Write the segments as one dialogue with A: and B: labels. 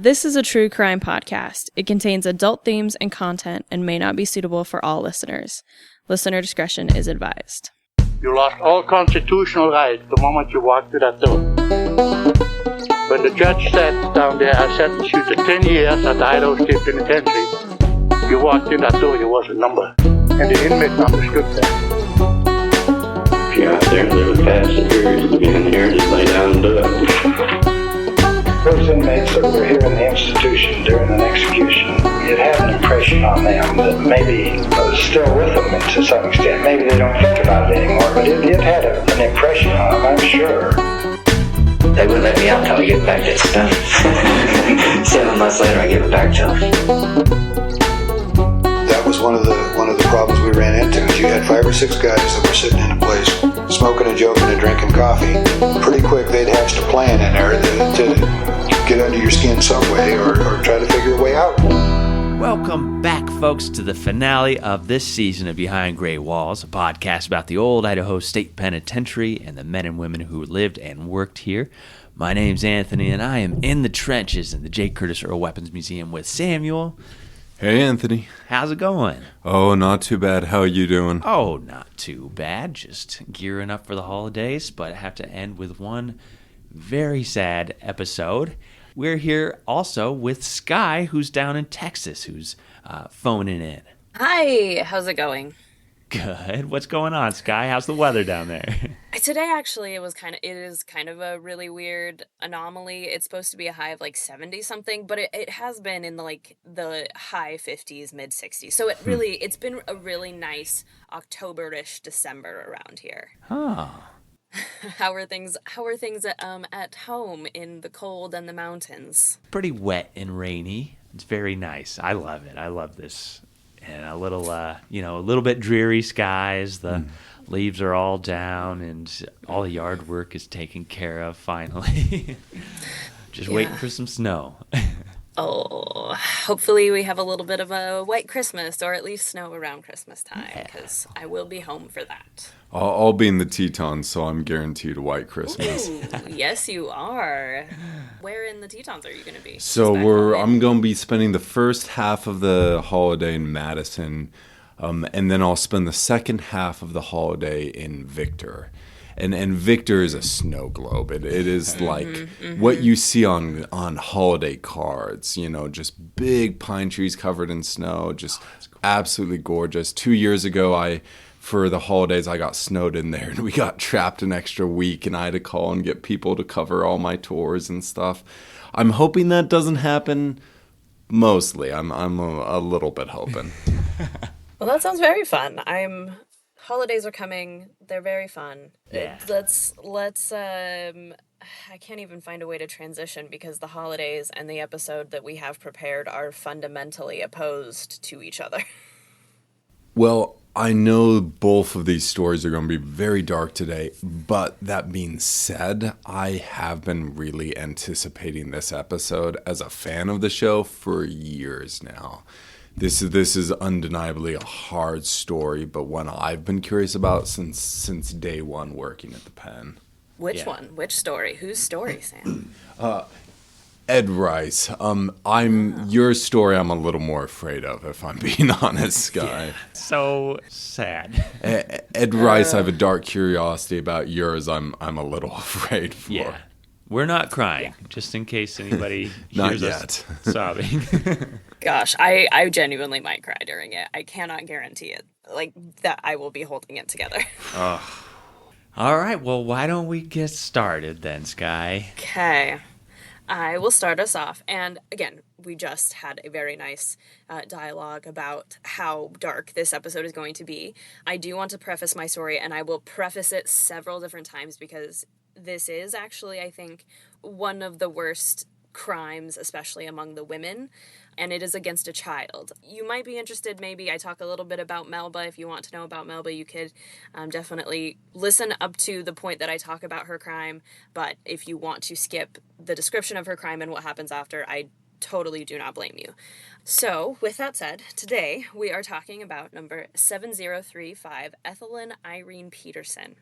A: This is a true crime podcast. It contains adult themes and content and may not be suitable for all listeners. Listener discretion is advised.
B: You lost all constitutional rights the moment you walked through that door. When the judge sat down there, I sentenced you to 10 years at the Idaho State Penitentiary. You walked in that door, you was a number. And the inmates understood that.
C: If you're out there and live past the period of being here, just lay down and do it.
D: Those inmates that were here in the institution during an execution, it had an impression on them that maybe was still with them to some extent. Maybe they don't think about it anymore, but it had an impression on them, I'm sure.
E: They wouldn't let me out until I get back to stuff. 7 months later, I give it back to them.
F: That was one of the problems we ran into. Is you had 5 or 6 guys that were sitting in a place smoking and joking and drinking coffee. Pretty quick, they'd hatched a plan in there to get under your skin some way or try to figure a way out.
G: Welcome back, folks, to the finale of this season of Behind Gray Walls, a podcast about the old Idaho State Penitentiary and the men and women who lived and worked here. My name's Anthony, and I am in the trenches in the J. Curtis Earl Weapons Museum with Samuel.
H: Hey, Anthony.
G: How's it going?
H: Oh, not too bad. How are you doing?
G: Oh, not too bad. Just gearing up for the holidays, but I have to end with one very sad episode. We're here also with Skye, who's down in Texas, who's phoning in.
I: Hi, how's it going?
G: Good. What's going on, Skye? How's the weather down there?
I: Today, actually, it is kind of a really weird anomaly. It's supposed to be a high of like 70 something, but it has been in the high 50s, mid 60s. So it's been a really nice October-ish December around here.
G: Oh.
I: How are things at home in the cold and the mountains?
G: Pretty wet and rainy. It's very nice. I love it. I love this. And a little bit dreary skies. The leaves are all down and all the yard work is taken care of finally. Just waiting for some snow.
I: Oh, hopefully we have a little bit of a white Christmas, or at least snow around Christmas time, because I will be home for that.
H: I'll be in the Tetons, so I'm guaranteed a white Christmas.
I: Ooh, yes, you are. Where in the Tetons are you going to be?
H: So I'm going to be spending the first half of the holiday in Madison, and then I'll spend the second half of the holiday in Victor. And Victor is a snow globe. It is like what you see on holiday cards, just big pine trees covered in snow, just absolutely gorgeous. 2 years ago, for the holidays, I got snowed in there, and we got trapped an extra week, and I had to call and get people to cover all my tours and stuff. I'm hoping that doesn't happen. Mostly, I'm a little bit hoping.
I: Well, that sounds very fun. Holidays are coming. They're very fun.
G: Yeah.
I: Let's I can't even find a way to transition because the holidays and the episode that we have prepared are fundamentally opposed to each other.
H: Well, I know both of these stories are going to be very dark today, but that being said, I have been really anticipating this episode as a fan of the show for years now. This is undeniably a hard story, but one I've been curious about since day one working at the pen.
I: Which one? Which story? Whose story, Sam?
H: Ed Rice. Your story I'm a little more afraid of, if I'm being honest, Skye.
G: Yeah. So sad.
H: Ed Rice, I have a dark curiosity about. Yours, I'm a little afraid for.
G: Yeah. We're not crying, just in case anybody hears us sobbing.
I: Gosh, I genuinely might cry during it. I cannot guarantee it. Like, that I will be holding it together.
G: Oh. All right, well, why don't we get started then, Skye?
I: Okay. I will start us off. And again, we just had a very nice dialogue about how dark this episode is going to be. I do want to preface my story, and I will preface it several different times because this is actually, I think, one of the worst crimes, especially among the women, and it is against a child. You might be interested, maybe I talk a little bit about Melba. If you want to know about Melba, you could definitely listen up to the point that I talk about her crime, but if you want to skip the description of her crime and what happens after, I totally do not blame you. So, with that said, today we are talking about number 7035, Ethelyn Irene Peterson.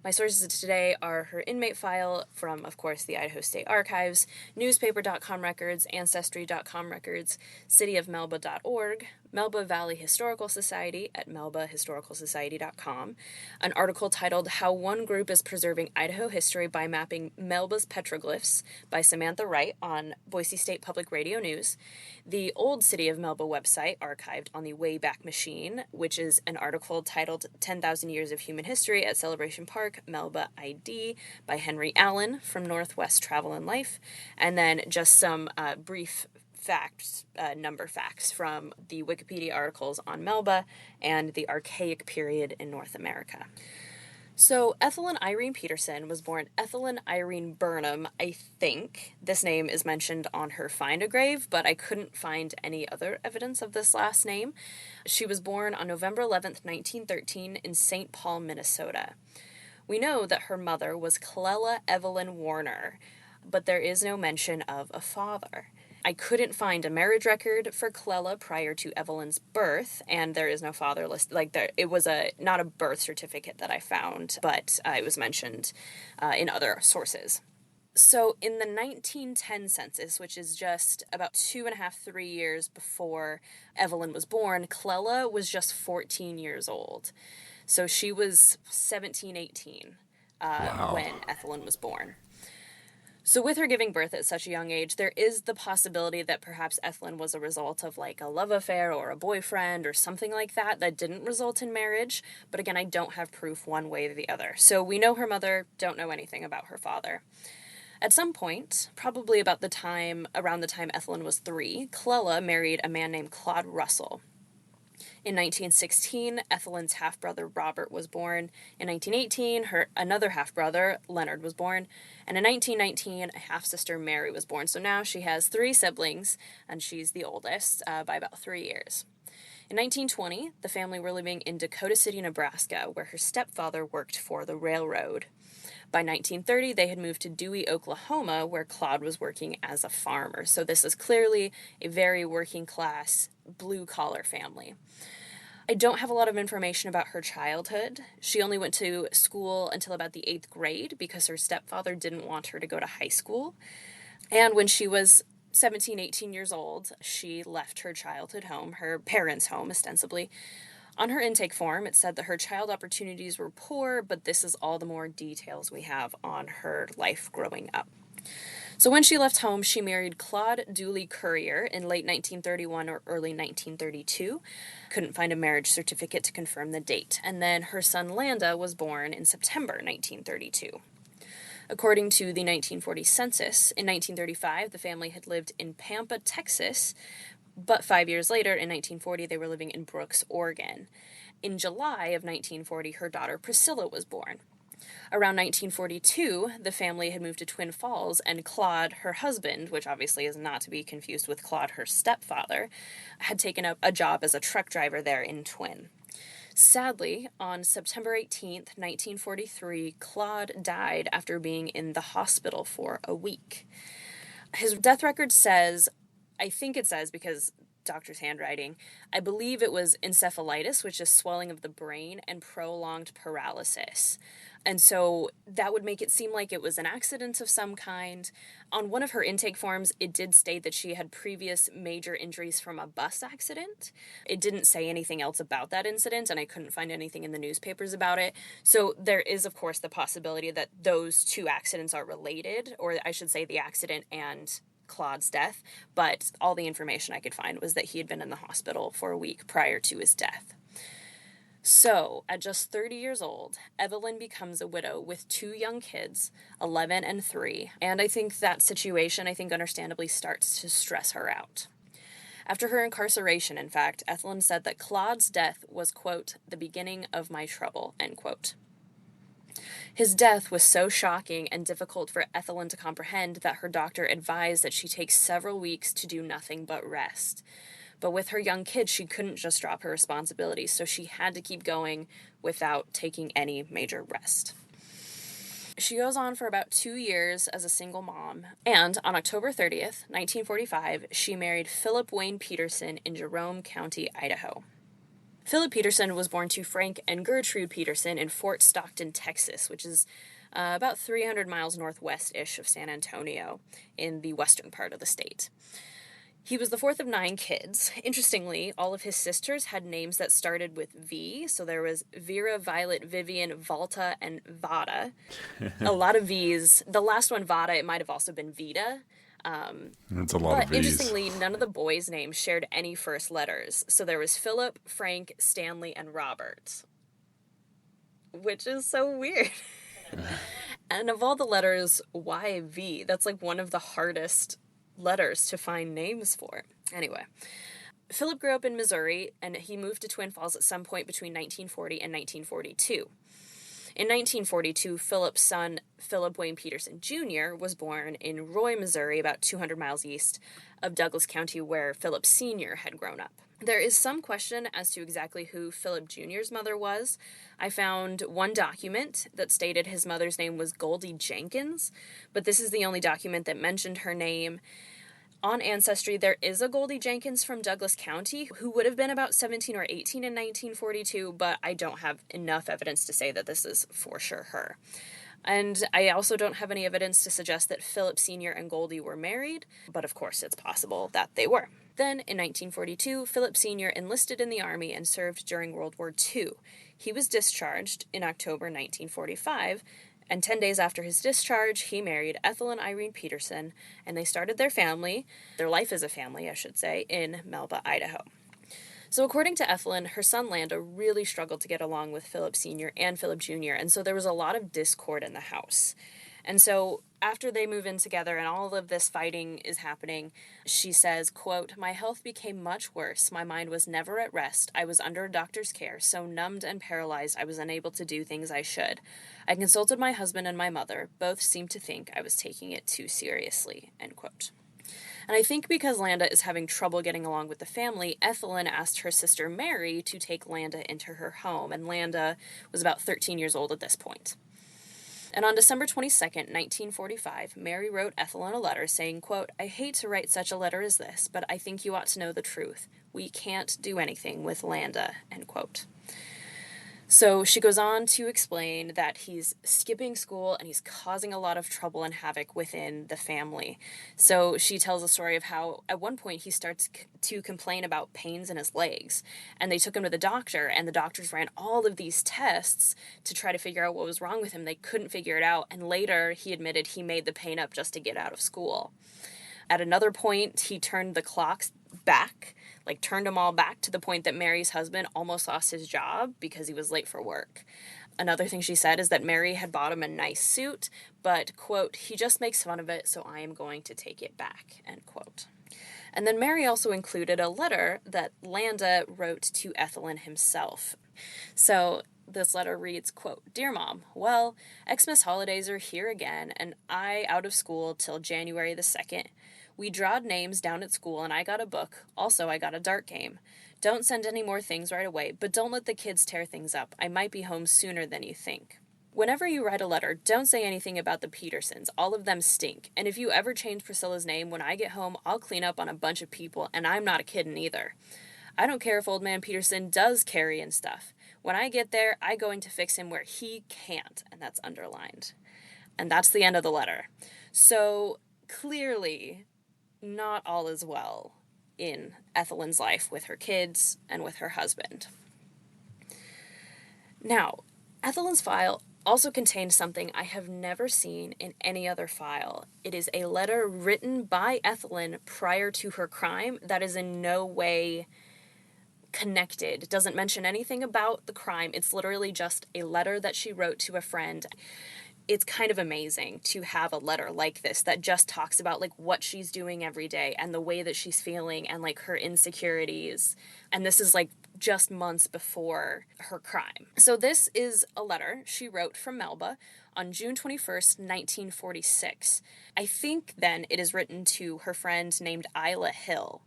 I: My sources today are her inmate file from, of course, the Idaho State Archives, newspaper.com records, ancestry.com records, cityofmelba.org, Melba Valley Historical Society at melbahistoricalsociety.com, an article titled How One Group is Preserving Idaho History by Mapping Melba's Petroglyphs by Samantha Wright on Boise State Public Radio News, the Old City of Melba website archived on the Wayback Machine, which is an article titled 10,000 Years of Human History at Celebration Park, Melba ID by Henry Allen from Northwest Travel and Life, and then just some brief facts, number facts from the Wikipedia articles on Melba and the Archaic period in North America. So, Ethelyn Irene Peterson was born Ethelyn Irene Burnham, I think. This name is mentioned on her find-a-grave, but I couldn't find any other evidence of this last name. She was born on November 11th, 1913 in St. Paul, Minnesota. We know that her mother was Clella Evelyn Warner, but there is no mention of a father. I couldn't find a marriage record for Clella prior to Evelyn's birth, and there is no father list. It was not a birth certificate that I found, but it was mentioned in other sources. So in the 1910 census, which is just about 2.5-3 years before Evelyn was born, Clella was just 14 years old. So she was 17, 18 when Ethelyn was born. So with her giving birth at such a young age, there is the possibility that perhaps Ethelyn was a result of like a love affair or a boyfriend or something like that didn't result in marriage. But again, I don't have proof one way or the other. So we know her mother, don't know anything about her father. At some point, probably around the time Ethelyn was 3, Clella married a man named Claude Russell. In 1916, Ethelyn's half-brother Robert was born. In 1918, her another half-brother, Leonard, was born. And in 1919, a half-sister, Mary, was born. So now she has 3 siblings, and she's the oldest by about 3 years. In 1920, the family were living in Dakota City, Nebraska, where her stepfather worked for the railroad. By 1930, they had moved to Dewey, Oklahoma, where Claude was working as a farmer. So this is clearly a very working-class, blue-collar family. I don't have a lot of information about her childhood. She only went to school until about the 8th grade because her stepfather didn't want her to go to high school. And when she was 17, 18 years old, she left her childhood home, her parents' home, ostensibly. On her intake form, it said that her child opportunities were poor, but this is all the more details we have on her life growing up. So when she left home, she married Claude Dooley Currier in late 1931 or early 1932. Couldn't find a marriage certificate to confirm the date. And then her son Landa was born in September 1932. According to the 1940 census, in 1935, the family had lived in Pampa, Texas, but 5 years later, in 1940, they were living in Brooks, Oregon. In July of 1940, her daughter Priscilla was born. Around 1942, the family had moved to Twin Falls, and Claude, her husband, which obviously is not to be confused with Claude, her stepfather, had taken up a job as a truck driver there in Twin. Sadly, on September 18th, 1943, Claude died after being in the hospital for a week. His death record says, I think it says because doctor's handwriting, I believe it was encephalitis, which is swelling of the brain, and prolonged paralysis. And so that would make it seem like it was an accident of some kind. On one of her intake forms, it did state that she had previous major injuries from a bus accident. It didn't say anything else about that incident, and I couldn't find anything in the newspapers about it. So there is, of course, the possibility that those two accidents are related, or I should say the accident and Claude's death, but all the information I could find was that he had been in the hospital for a week prior to his death. So, at just 30 years old, Evelyn becomes a widow with 2 young kids, 11 and 3, and I think that situation, understandably starts to stress her out. After her incarceration, in fact, Ethelyn said that Claude's death was, quote, the beginning of my trouble, end quote. His death was so shocking and difficult for Ethelyn to comprehend that her doctor advised that she take several weeks to do nothing but rest. But with her young kids, she couldn't just drop her responsibilities, so she had to keep going without taking any major rest. She goes on for about 2 years as a single mom, and on October 30th, 1945, she married Philip Wayne Peterson in Jerome County, Idaho. Philip Peterson was born to Frank and Gertrude Peterson in Fort Stockton, Texas, which is about 300 miles northwest-ish of San Antonio in the western part of the state. He was the fourth of 9 kids. Interestingly, all of his sisters had names that started with V, so there was Vera, Violet, Vivian, Valta, and Vada. A lot of V's. The last one, Vada, it might have also been Vita.
H: That's a lot of V's.
I: Interestingly, none of the boys' names shared any first letters. So there was Philip, Frank, Stanley, and Robert. Which is so weird. And of all the letters, why V? That's like one of the hardest letters to find names for. Anyway, Philip grew up in Missouri, and he moved to Twin Falls at some point between 1940 and 1942. In 1942, Philip's son, Philip Wayne Peterson Jr., was born in Roy, Missouri, about 200 miles east of Douglas County, where Philip Sr. had grown up. There is some question as to exactly who Philip Jr.'s mother was. I found one document that stated his mother's name was Goldie Jenkins, but this is the only document that mentioned her name. On Ancestry, there is a Goldie Jenkins from Douglas County who would have been about 17 or 18 in 1942, but I don't have enough evidence to say that this is for sure her. And I also don't have any evidence to suggest that Philip Sr. and Goldie were married, but of course it's possible that they were. Then, in 1942, Philip Sr. enlisted in the Army and served during World War II. He was discharged in October 1945, and 10 days after his discharge, he married Ethelyn Irene Peterson, and they started their life as a family, I should say, in Melba, Idaho. So according to Ethelyn, her son Landa really struggled to get along with Philip Sr. and Philip Jr., and so there was a lot of discord in the house. And so after they move in together and all of this fighting is happening, she says, quote, "My health became much worse. My mind was never at rest. I was under a doctor's care, so numbed and paralyzed I was unable to do things I should. I consulted my husband and my mother. Both seemed to think I was taking it too seriously," end quote. And I think because Landa is having trouble getting along with the family, Ethelyn asked her sister Mary to take Landa into her home, and Landa was about 13 years old at this point. And on December 22nd, 1945, Mary wrote Ethelyn a letter saying, quote, "I hate to write such a letter as this, but I think you ought to know the truth. We can't do anything with Landa," end quote. So she goes on to explain that he's skipping school and he's causing a lot of trouble and havoc within the family. So she tells a story of how at one point he starts to complain about pains in his legs, and they took him to the doctor, and the doctors ran all of these tests to try to figure out what was wrong with him. They couldn't figure it out, and later he admitted he made the pain up just to get out of school. At another point, he turned the clocks back, turned them all back to the point that Mary's husband almost lost his job because he was late for work. Another thing she said is that Mary had bought him a nice suit, but, quote, "He just makes fun of it, so I am going to take it back," end quote. And then Mary also included a letter that Landa wrote to Ethelyn himself. So this letter reads, quote, "Dear Mom, well, Xmas holidays are here again, and I out of school till January the 2nd. We drawed names down at school, and I got a book. Also, I got a dart game. Don't send any more things right away, but don't let the kids tear things up. I might be home sooner than you think. Whenever you write a letter, don't say anything about the Petersons. All of them stink. And if you ever change Priscilla's name, when I get home, I'll clean up on a bunch of people, and I'm not a kiddin' either. I don't care if old man Peterson does carry and stuff. When I get there, I going to fix him where he can't," and that's underlined. And that's the end of the letter. So clearly, not all is well in Ethelyn's life with her kids and with her husband. Now, Ethelyn's file also contains something I have never seen in any other file. It is a letter written by Ethelyn prior to her crime that is in no way connected. It doesn't mention anything about the crime. It's literally just a letter that she wrote to a friend. It's kind of amazing to have a letter like this that just talks about what she's doing every day and the way that she's feeling and her insecurities. And this is just months before her crime. So this is a letter she wrote from Melba on June 21st, 1946. I think then it is written to her friend named Isla Hill.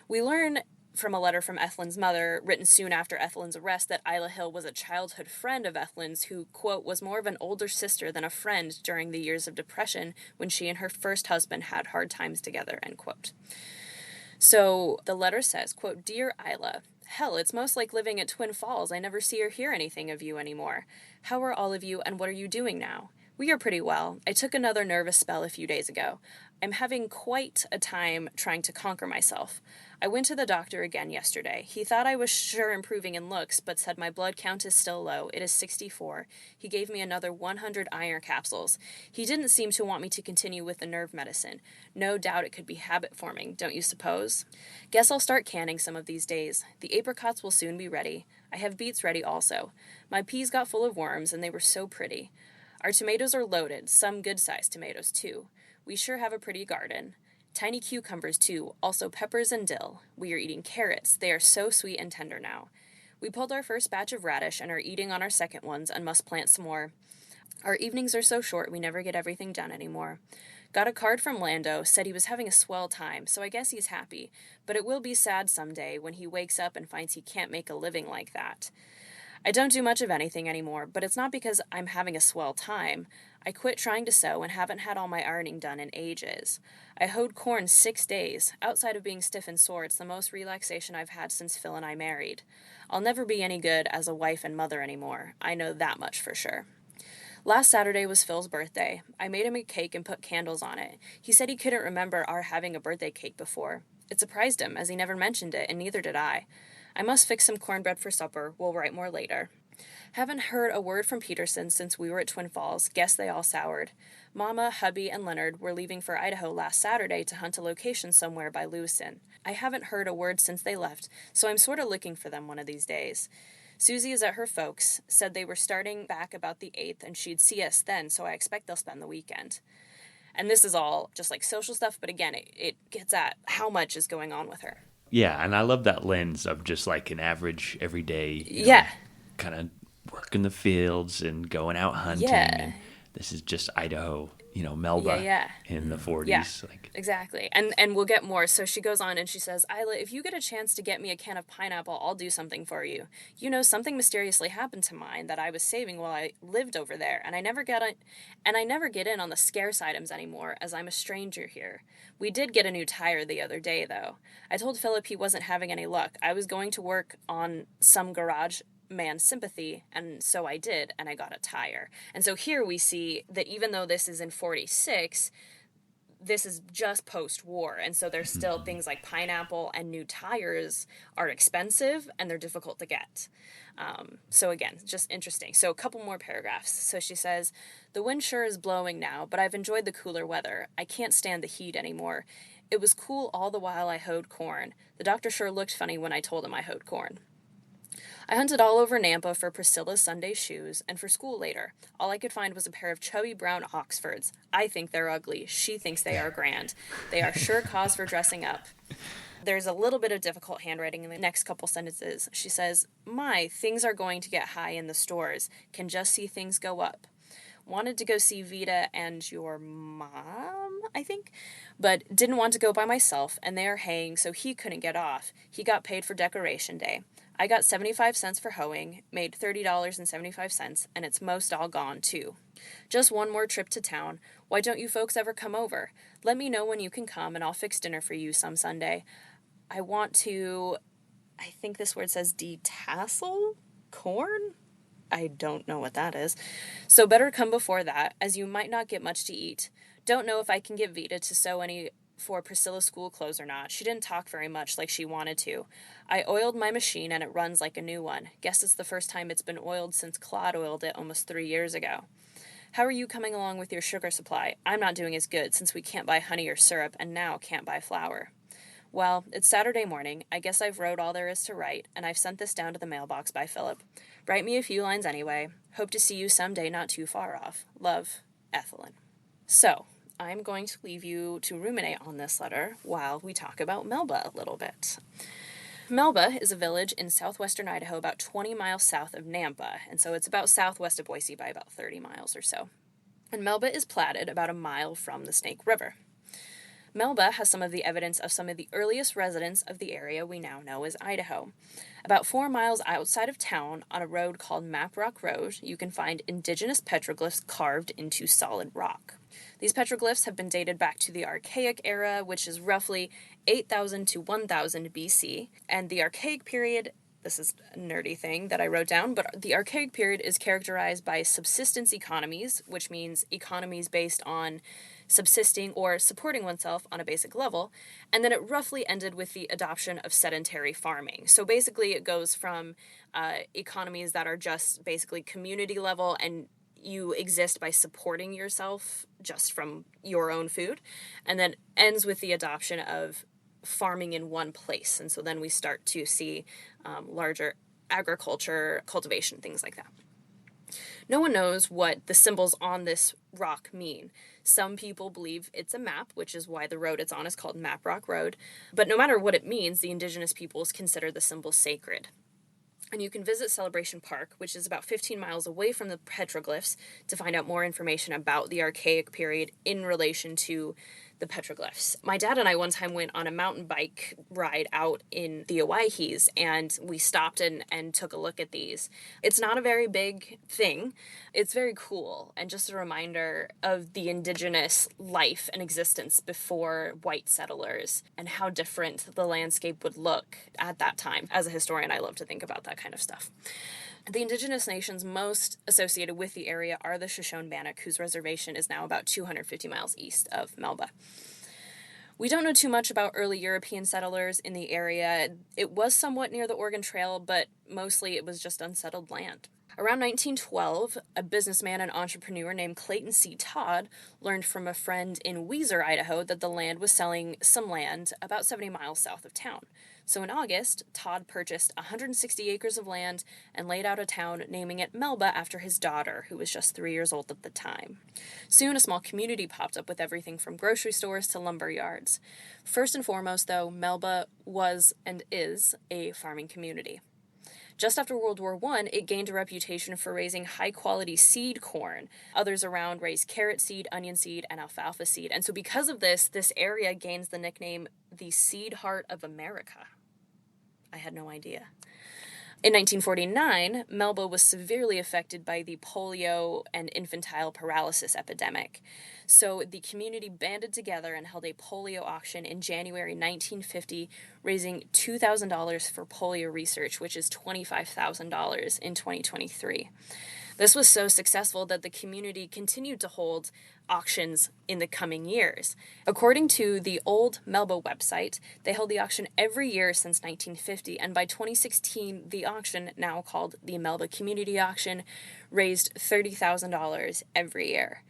I: We learn from a letter from Ethelyn's mother, written soon after Ethelyn's arrest, that Isla Hill was a childhood friend of Ethelyn's who, quote, "was more of an older sister than a friend during the years of depression when she and her first husband had hard times together," end quote. So the letter says, quote, "Dear Isla, Hell, it's most like living at Twin Falls. I never see or hear anything of you anymore. How are all of you, and what are you doing now? We are pretty well. I took another nervous spell a few days ago. I'm having quite a time trying to conquer myself. I went to the doctor again yesterday. He thought I was sure improving in looks, but said my blood count is still low. It is 64. He gave me another 100 iron capsules. He didn't seem to want me to continue with the nerve medicine. No doubt it could be habit forming, don't you suppose? Guess I'll start canning some of these days. The apricots will soon be ready. I have beets ready also. My peas got full of worms, and they were so pretty. Our tomatoes are loaded, some good-sized tomatoes, too. We sure have a pretty garden. Tiny cucumbers, too, also peppers and dill. We are eating carrots. They are so sweet and tender now. We pulled our first batch of radish and are eating on our second ones and must plant some more. Our evenings are so short we never get everything done anymore. Got a card from Lando, said he was having a swell time, so I guess he's happy. But it will be sad someday when he wakes up and finds he can't make a living like that. I don't do much of anything anymore, but it's not because I'm having a swell time. I quit trying to sew and haven't had all my ironing done in ages. I hoed corn 6 days. Outside of being stiff and sore, it's the most relaxation I've had since Phil and I married. I'll never be any good as a wife and mother anymore. I know that much for sure. Last Saturday was Phil's birthday. I made him a cake and put candles on it. He said he couldn't remember our having a birthday cake before. It surprised him, as he never mentioned it, and neither did I. I must fix some cornbread for supper. We'll write more later. Haven't heard a word from Peterson since we were at Twin Falls. Guess they all soured. Mama, hubby, and Leonard were leaving for Idaho last Saturday to hunt a location somewhere by Lewiston. I haven't heard a word since they left, so I'm sort of looking for them one of these days. Susie is at her folks, said they were starting back about the 8th, and she'd see us then, so I expect they'll spend the weekend. And this is all just like social stuff, but again, it gets at how much is going on with her.
G: Yeah, and I love that lens of just like an average everyday, kind of working the fields and going out hunting.
I: Yeah.
G: And this is just Idaho, Melba in the 40s.
I: Yeah,
G: like,
I: exactly. And we'll get more. So she goes on and she says, Isla, if you get a chance to get me a can of pineapple, I'll do something for you. Something mysteriously happened to mine that I was saving while I lived over there, and I never get in on the scarce items anymore, as I'm a stranger here. We did get a new tire the other day, though. I told Philip he wasn't having any luck. I was going to work on some garage man sympathy, and so I did, and I got a tire. And so here we see that even though this is in 46, this is just post-war, and so there's still things like pineapple and new tires are expensive and they're difficult to get. So again, just interesting. So a couple more paragraphs. So she says, the wind sure is blowing now, but I've enjoyed the cooler weather. I can't stand the heat anymore. It was cool all the while I hoed corn. The doctor sure looked funny when I told him I hoed corn. I hunted all over Nampa for Priscilla's Sunday shoes and for school later. All I could find was a pair of chubby brown Oxfords. I think they're ugly. She thinks they are grand. They are sure cause for dressing up. There's a little bit of difficult handwriting in the next couple sentences. She says, my, things are going to get high in the stores. Can just see things go up. Wanted to go see Vita and your mom, I think, but didn't want to go by myself, and they are haying, so he couldn't get off. He got paid for Decoration Day. I got 75 cents for hoeing, made $30.75, and it's most all gone, too. Just one more trip to town. Why don't you folks ever come over? Let me know when you can come, and I'll fix dinner for you some Sunday. I want to, I think this word says detassel corn? I don't know what that is. So better come before that, as you might not get much to eat. Don't know if I can get Vita to sew any for Priscilla's school clothes or not. She didn't talk very much like she wanted to. I oiled my machine and it runs like a new one. Guess it's the first time it's been oiled since Claude oiled it almost 3 years ago. How are you coming along with your sugar supply? I'm not doing as good since we can't buy honey or syrup and now can't buy flour. Well, it's Saturday morning. I guess I've wrote all there is to write, and I've sent this down to the mailbox by Philip. Write me a few lines anyway. Hope to see you someday not too far off. Love, Ethelyn. So, I'm going to leave you to ruminate on this letter while we talk about Melba a little bit. Melba is a village in southwestern Idaho about 20 miles south of Nampa, and so it's about southwest of Boise by about 30 miles or so. And Melba is platted about a mile from the Snake River. Melba has some of the evidence of some of the earliest residents of the area we now know as Idaho. About 4 miles outside of town, on a road called Map Rock Road, you can find indigenous petroglyphs carved into solid rock. These petroglyphs have been dated back to the Archaic era, which is roughly 8,000 to 1,000 BC, and the Archaic period this is a nerdy thing that I wrote down, but the Archaic period is characterized by subsistence economies, which means economies based on subsisting or supporting oneself on a basic level, and then it roughly ended with the adoption of sedentary farming. So basically it goes from economies that are just basically community level and you exist by supporting yourself just from your own food, and then ends with the adoption of farming in one place. And so then we start to see larger agriculture, cultivation, things like that. No one knows what the symbols on this rock mean. Some people believe it's a map, which is why the road it's on is called Map Rock Road. But no matter what it means, the indigenous peoples consider the symbols sacred. And you can visit Celebration Park, which is about 15 miles away from the petroglyphs, to find out more information about the Archaic period in relation to the petroglyphs. My dad and I one time went on a mountain bike ride out in the Owyhees, and we stopped and took a look at these. It's not a very big thing. It's very cool, and just a reminder of the indigenous life and existence before white settlers and how different the landscape would look at that time. As a historian, I love to think about that kind of stuff. The indigenous nations most associated with the area are the Shoshone-Bannock, whose reservation is now about 250 miles east of Melba. We don't know too much about early European settlers in the area. It was somewhat near the Oregon Trail, but mostly it was just unsettled land. Around 1912, a businessman and entrepreneur named Clayton C. Todd learned from a friend in Weiser, Idaho, that the land was selling some land about 70 miles south of town. So in August, Todd purchased 160 acres of land and laid out a town, naming it Melba after his daughter, who was just 3 years old at the time. Soon, a small community popped up with everything from grocery stores to lumber yards. First and foremost, though, Melba was and is a farming community. Just after World War I, it gained a reputation for raising high-quality seed corn. Others around raised carrot seed, onion seed, and alfalfa seed. And so because of this area gains the nickname the Seed Heart of America. I had no idea. In 1949, Melba was severely affected by the polio and infantile paralysis epidemic. So the community banded together and held a polio auction in January 1950, raising $2,000 for polio research, which is $25,000 in 2023. This was so successful that the community continued to hold auctions in the coming years. According to the old Melba website, they held the auction every year since 1950, and by 2016, the auction, now called the Melba Community Auction, raised $30,000 every year.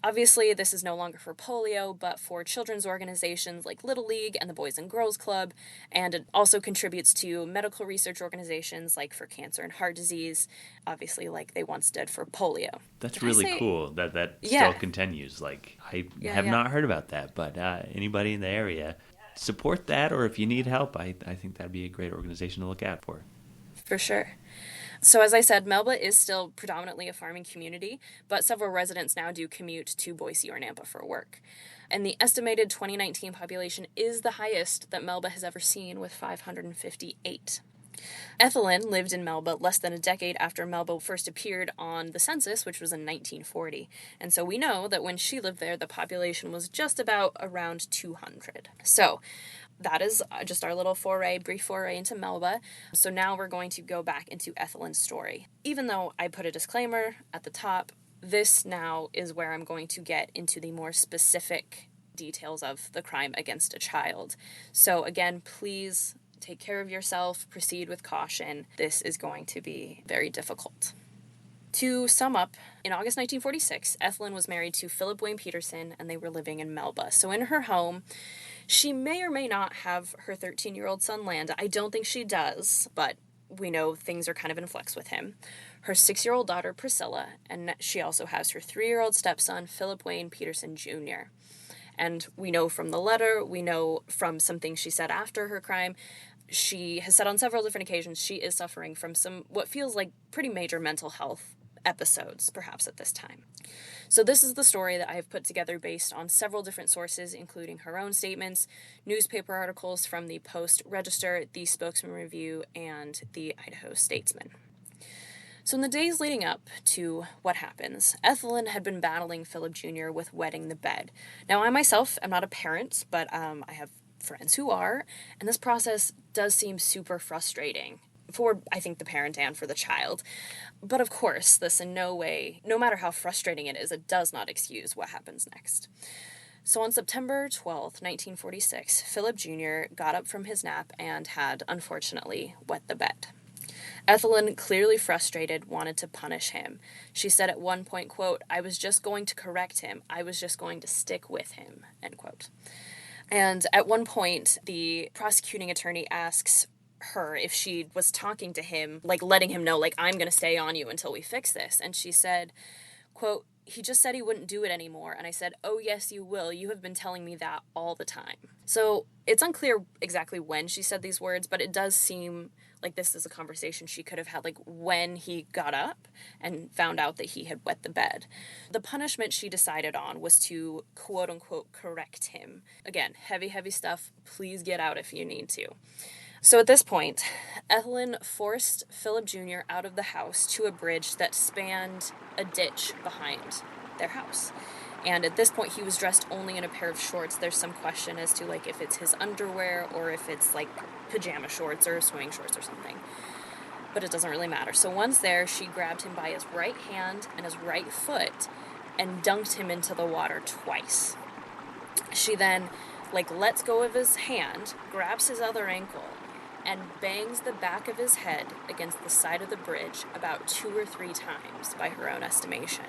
I: Obviously, this is no longer for polio, but for children's organizations like Little League and the Boys and Girls Club, and it also contributes to medical research organizations like for cancer and heart disease, obviously like they once did for polio.
G: That's really cool that still continues. Like, I have not heard about that, but anybody in the area, support that, or if you need help, I think that'd be a great organization to look out for.
I: For sure. So as I said, Melba is still predominantly a farming community, but several residents now do commute to Boise or Nampa for work. And the estimated 2019 population is the highest that Melba has ever seen, with 558. Ethelyn lived in Melba less than a decade after Melba first appeared on the census, which was in 1940. And so we know that when she lived there, the population was just about around 200. So that is just our little brief foray into Melba. So now we're going to go back into Ethelyn's story. Even though I put a disclaimer at the top, this now is where I'm going to get into the more specific details of the crime against a child. So again, please take care of yourself, proceed with caution. This is going to be very difficult. To sum up, in August 1946, Ethelyn was married to Philip Wayne Peterson, and they were living in Melba. So in her home, she may or may not have her 13-year-old son, Landa. I don't think she does, but we know things are kind of in flux with him. Her 6-year-old daughter, Priscilla, and she also has her 3-year-old stepson, Philip Wayne Peterson Jr. And we know from the letter, we know from some things she said after her crime, she has said on several different occasions she is suffering from some what feels like pretty major mental health episodes, perhaps at this time. So this is the story that I have put together based on several different sources, including her own statements, newspaper articles from the Post-Register, the Spokesman Review, and the Idaho Statesman. So in the days leading up to what happens, Ethelyn had been battling Philip Jr. with wetting the bed. Now, I myself am not a parent, but I have friends who are, and this process does seem super frustrating. for, I think, the parent and for the child. But of course, this in no way, no matter how frustrating it is, it does not excuse what happens next. So on September 12th, 1946, Philip Jr. got up from his nap and had, unfortunately, wet the bed. Ethelyn, clearly frustrated, wanted to punish him. She said at one point, quote, "I was just going to correct him. I was just going to stick with him," end quote. And at one point, the prosecuting attorney asks her if she was talking to him, like letting him know, like, "I'm going to stay on you until we fix this." And she said, quote, "He just said he wouldn't do it anymore." And I said, "Oh, yes, you will. You have been telling me that all the time." So it's unclear exactly when she said these words, but it does seem like this is a conversation she could have had, like, when he got up and found out that he had wet the bed. The punishment she decided on was to, quote-unquote, correct him. Again, heavy, heavy stuff. Please get out if you need to. So at this point, Ethelyn forced Philip Jr. out of the house to a bridge that spanned a ditch behind their house. And at this point, he was dressed only in a pair of shorts. There's some question as to, like, if it's his underwear or if it's, like, pajama shorts or swing shorts or something. But it doesn't really matter. So once there, she grabbed him by his right hand and his right foot and dunked him into the water twice. She then, like, lets go of his hand, grabs his other ankle, and bangs the back of his head against the side of the bridge about 2 or 3 times by her own estimation.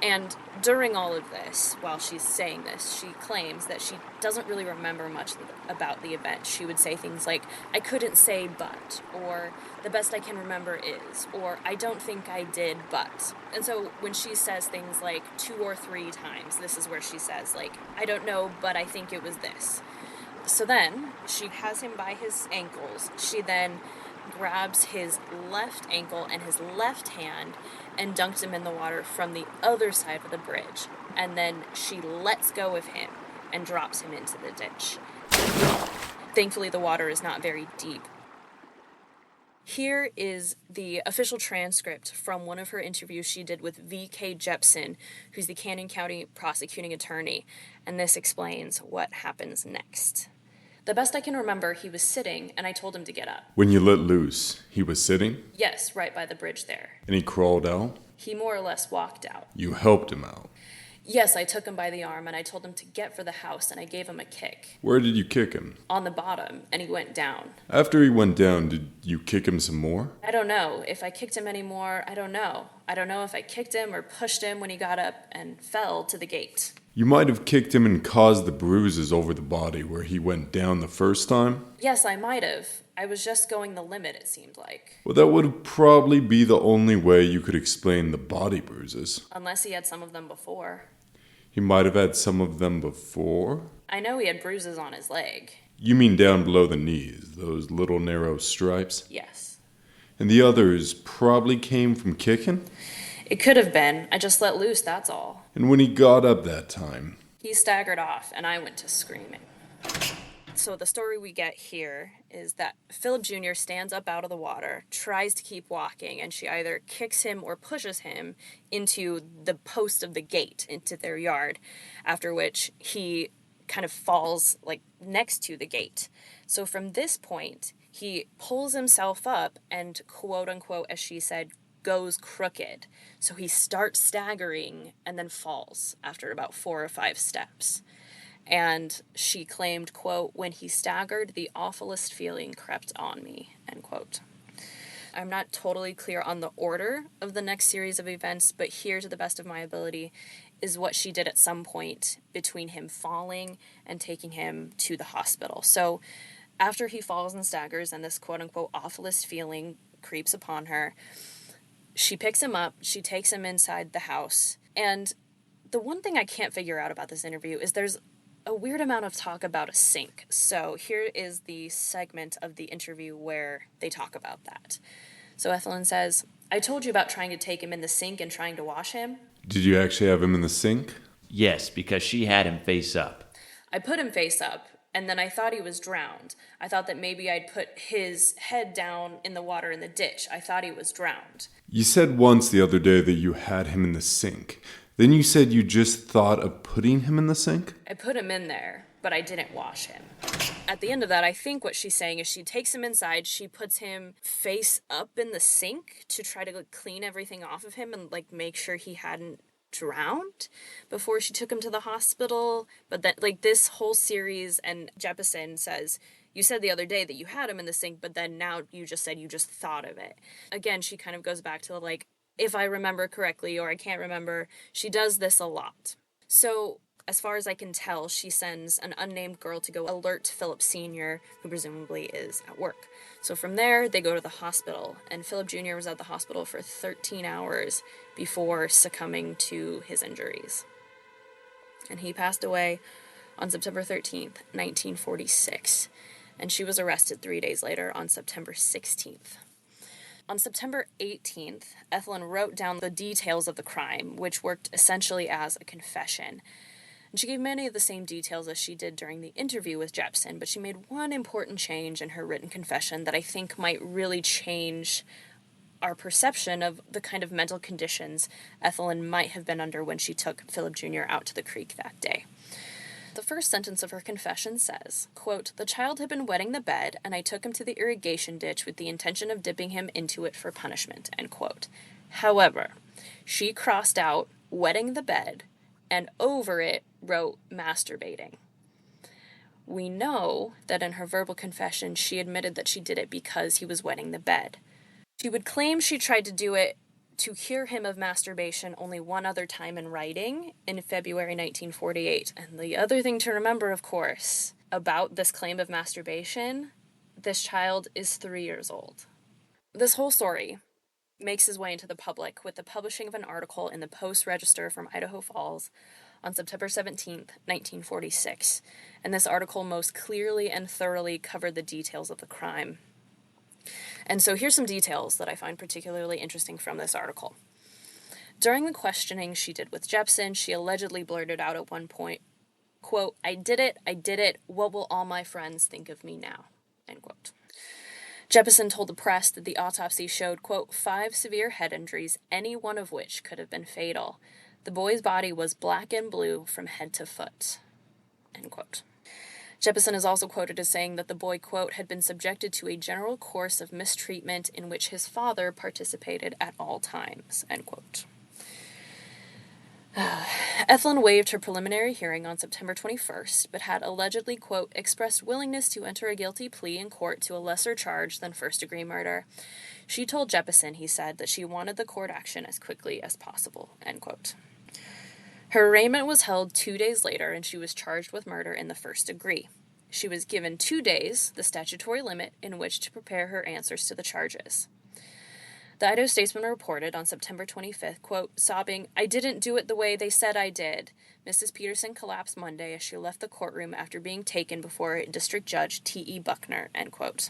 I: And during all of this, while she's saying this, she claims that she doesn't really remember much about the event. She would say things like, "I couldn't say but," or "the best I can remember is," or "I don't think I did but." And so when she says things like 2 or 3 times, this is where she says, like, "I don't know, but I think it was this." So then she has him by his ankles. She then grabs his left ankle and his left hand and dunks him in the water from the other side of the bridge. And then she lets go of him and drops him into the ditch. Thankfully, the water is not very deep. Here is the official transcript from one of her interviews she did with V.K. Jepson, who's the Cannon County prosecuting attorney, and this explains what happens next. "The best I can remember, he was sitting, and I told him to get up."
H: When you let loose, he was sitting?
I: Yes, right by the bridge there.
H: And he crawled out?
I: He more or less walked out.
H: You helped him out?
I: Yes, I took him by the arm, and I told him to get for the house, and I gave him a kick.
H: Where did you kick him?
I: On the bottom, and he went down.
H: After he went down, did you kick him some more?
I: I don't know. If I kicked him any more, I don't know. I don't know if I kicked him or pushed him when he got up and fell to the gate.
H: You might have kicked him and caused the bruises over the body where he went down the first time?
I: Yes, I might have. I was just going the limit, it seemed like.
H: Well, that would probably be the only way you could explain the body bruises.
I: Unless he had some of them before.
H: He might have had some of them before?
I: I know he had bruises on his leg.
H: You mean down below the knees, those little narrow stripes?
I: Yes.
H: And the others probably came from kicking?
I: It could have been. I just let loose, that's all.
H: And when he got up that time?
I: He staggered off, and I went to screaming. So the story we get here is that Philip Jr. stands up out of the water, tries to keep walking, and she either kicks him or pushes him into the post of the gate, into their yard, after which he kind of falls, like, next to the gate. So from this point, he pulls himself up and, quote-unquote, as she said, goes crooked. So he starts staggering and then falls after about 4 or 5 steps. And she claimed, quote, "When he staggered, the awfulest feeling crept on me," end quote. I'm not totally clear on the order of the next series of events, but here, to the best of my ability, is what she did at some point between him falling and taking him to the hospital. So after he falls and staggers and this quote-unquote awfulest feeling creeps upon her, she picks him up, she takes him inside the house, and the one thing I can't figure out about this interview is there's a weird amount of talk about a sink. So here is the segment of the interview where they talk about that. So Ethelyn says, "I told you about trying to take him in the sink and trying to wash him."
H: Did you actually have him in the sink?
G: Yes, because she had him face up.
I: "I put him face up, and then I thought he was drowned. I thought that maybe I'd put his head down in the water in the ditch. I thought he was drowned."
H: You said once the other day that you had him in the sink. Then you said you just thought of putting him in the sink?
I: "I put him in there, but I didn't wash him." at the end of that, I think what she's saying is she takes him inside, she puts him face up in the sink to try to clean everything off of him and make sure he hadn't drowned before she took him to the hospital. But then this whole series, and Jeppesen says, you said the other day that you had him in the sink, but then now you just said you just thought of it. Again, she kind of goes back to if I remember correctly, or I can't remember. She does this a lot. So as far as I can tell, she sends an unnamed girl to go alert Philip Sr., who presumably is at work. So from there, they go to the hospital, and Philip Jr. was at the hospital for 13 hours before succumbing to his injuries. And he passed away on September 13th, 1946, and she was arrested 3 days later on September 16th. On September 18th, Ethelyn wrote down the details of the crime, which worked essentially as a confession. And she gave many of the same details as she did during the interview with Jeppesen, but she made one important change in her written confession that I think might really change our perception of the kind of mental conditions Ethelyn might have been under when she took Philip Jr. out to the creek that day. The first sentence of her confession says, quote, "The child had been wetting the bed, and I took him to the irrigation ditch with the intention of dipping him into it for punishment," end quote. However, she crossed out wetting the bed, and over it wrote masturbating. We know that in her verbal confession, she admitted that she did it because he was wetting the bed. She would claim she tried to do it to cure him of masturbation only one other time in writing, in February 1948. And the other thing to remember, of course, about this claim of masturbation, this child is 3 years old. This whole story makes his way into the public with the publishing of an article in the Post-Register from Idaho Falls on September 17th, 1946. And this article most clearly and thoroughly covered the details of the crime. And so here's some details that I find particularly interesting from this article. During the questioning she did with Jeppesen, she allegedly blurted out at one point, quote, I did it, what will all my friends think of me now, end quote. Jeppesen told the press that the autopsy showed, quote, 5 severe head injuries, any one of which could have been fatal. The boy's body was black and blue from head to foot, end quote. Jeppesen is also quoted as saying that the boy, quote, had been subjected to a general course of mistreatment in which his father participated at all times, end quote. Ethelyn waived her preliminary hearing on September 21st, but had allegedly, quote, expressed willingness to enter a guilty plea in court to a lesser charge than first-degree murder. She told Jeppesen, he said, that she wanted the court action as quickly as possible, end quote. Her arraignment was held 2 days later, and she was charged with murder in the first degree. She was given 2 days, the statutory limit, in which to prepare her answers to the charges. The Idaho Statesman reported on September 25th, quote, sobbing, I didn't do it the way they said I did. Mrs. Peterson collapsed Monday as she left the courtroom after being taken before District Judge T.E. Buckner, end quote.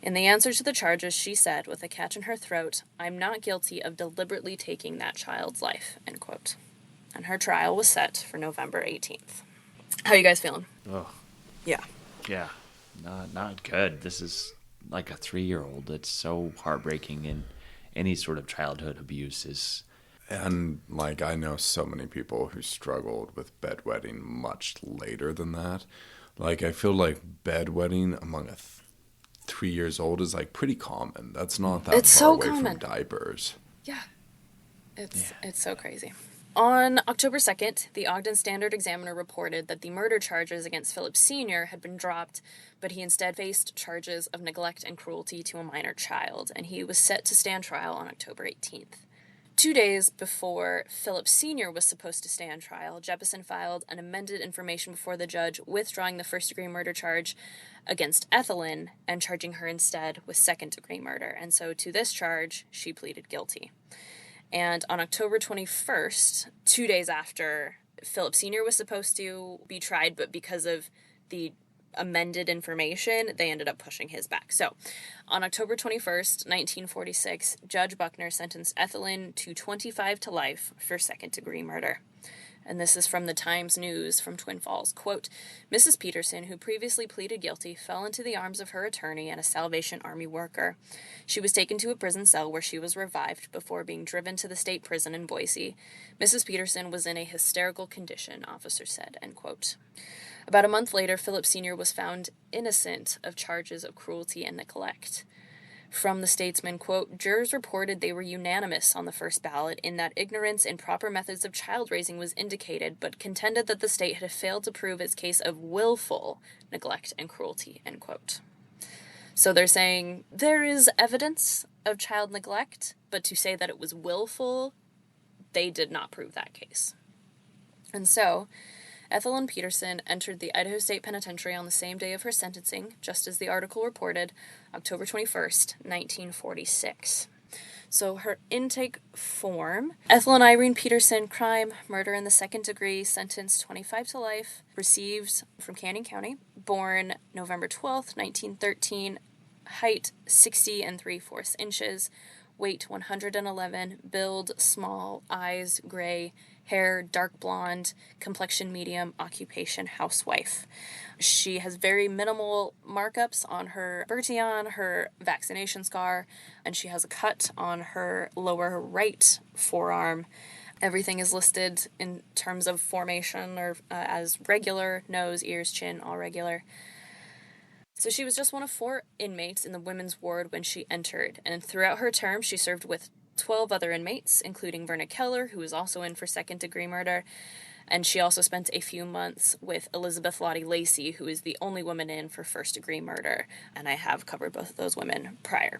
I: In the answer to the charges, she said, with a catch in her throat, I'm not guilty of deliberately taking that child's life, end quote. And her trial was set for November 18th. How are you guys feeling?
G: Oh.
I: Yeah.
G: Yeah. Not good. This is like a 3-year-old. It's so heartbreaking, and any sort of childhood abuse is...
H: And, I know so many people who struggled with bedwetting much later than that. I feel like bedwetting among a 3 years old is, pretty common. That's not that
I: it's
H: far
I: so
H: away
I: common.
H: from diapers.
I: Yeah. It's so crazy. On October 2nd, the Ogden Standard-Examiner reported that the murder charges against Philip Sr. had been dropped, but he instead faced charges of neglect and cruelty to a minor child, and he was set to stand trial on October 18th. 2 days before Philip Sr. was supposed to stand trial, Jeppesen filed an amended information before the judge, withdrawing the first-degree murder charge against Ethelyn and charging her instead with second-degree murder. And so to this charge, she pleaded guilty. And on October 21st, 2 days after Philip Sr. was supposed to be tried, but because of the amended information, they ended up pushing his back. So, on October 21st, 1946, Judge Buckner sentenced Ethelyn to 25 to life for second-degree murder. And this is from the Times News from Twin Falls. Quote, Mrs. Peterson, who previously pleaded guilty, fell into the arms of her attorney and a Salvation Army worker. She was taken to a prison cell where she was revived before being driven to the state prison in Boise. Mrs. Peterson was in a hysterical condition, officer said, end quote. About a month later, Philip Sr. was found innocent of charges of cruelty and neglect. From the Statesman, quote, jurors reported they were unanimous on the first ballot in that ignorance in proper methods of child raising was indicated, but contended that the state had failed to prove its case of willful neglect and cruelty, end quote. So they're saying there is evidence of child neglect, but to say that it was willful, they did not prove that case. And so Ethelyn Peterson entered the Idaho State Penitentiary on the same day of her sentencing, just as the article reported, October 21st, 1946. So her intake form: Ethelyn Irene Peterson, crime, murder in the second degree, sentence 25 to life, received from Canyon County, born November 12th, 1913, height 60 3/4 inches, weight 111, build small, eyes gray, hair dark blonde, complexion medium, occupation housewife. She has very minimal markups on her Bertillon, her vaccination scar, and she has a cut on her lower right forearm. Everything is listed in terms of formation or as regular: nose, ears, chin, all regular. So she was just one of 4 inmates in the women's ward when she entered, and throughout her term she served with 12 other inmates, including Verna Keller, who was also in for second-degree murder, and she also spent a few months with Elizabeth Lottie Lacey, who is the only woman in for first-degree murder, and I have covered both of those women prior.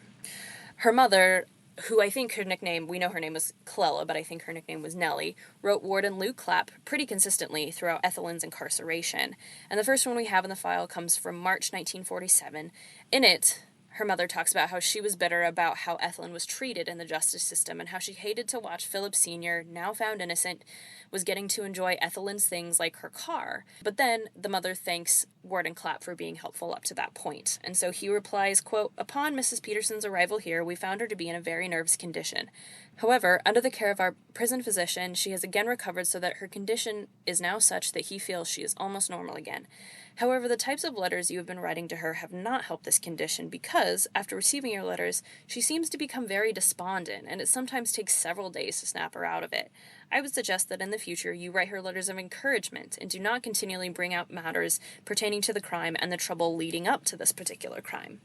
I: Her mother, who I think her nickname, we know her name was Clella, but I think her nickname was Nellie, wrote Warden Lou Clapp pretty consistently throughout Ethelyn's incarceration, and the first one we have in the file comes from March 1947. In it, her mother talks about how she was bitter about how Ethelyn was treated in the justice system and how she hated to watch Philip Sr., now found innocent, was getting to enjoy Ethelyn's things like her car. But then the mother thanks Warden Clapp for being helpful up to that point. And so he replies, quote, upon Mrs. Peterson's arrival here, we found her to be in a very nervous condition. However, under the care of our prison physician, she has again recovered so that her condition is now such that he feels she is almost normal again. However, the types of letters you have been writing to her have not helped this condition because, after receiving your letters, she seems to become very despondent, and it sometimes takes several days to snap her out of it. I would suggest that in the future you write her letters of encouragement and do not continually bring out matters pertaining to the crime and the trouble leading up to this particular crime.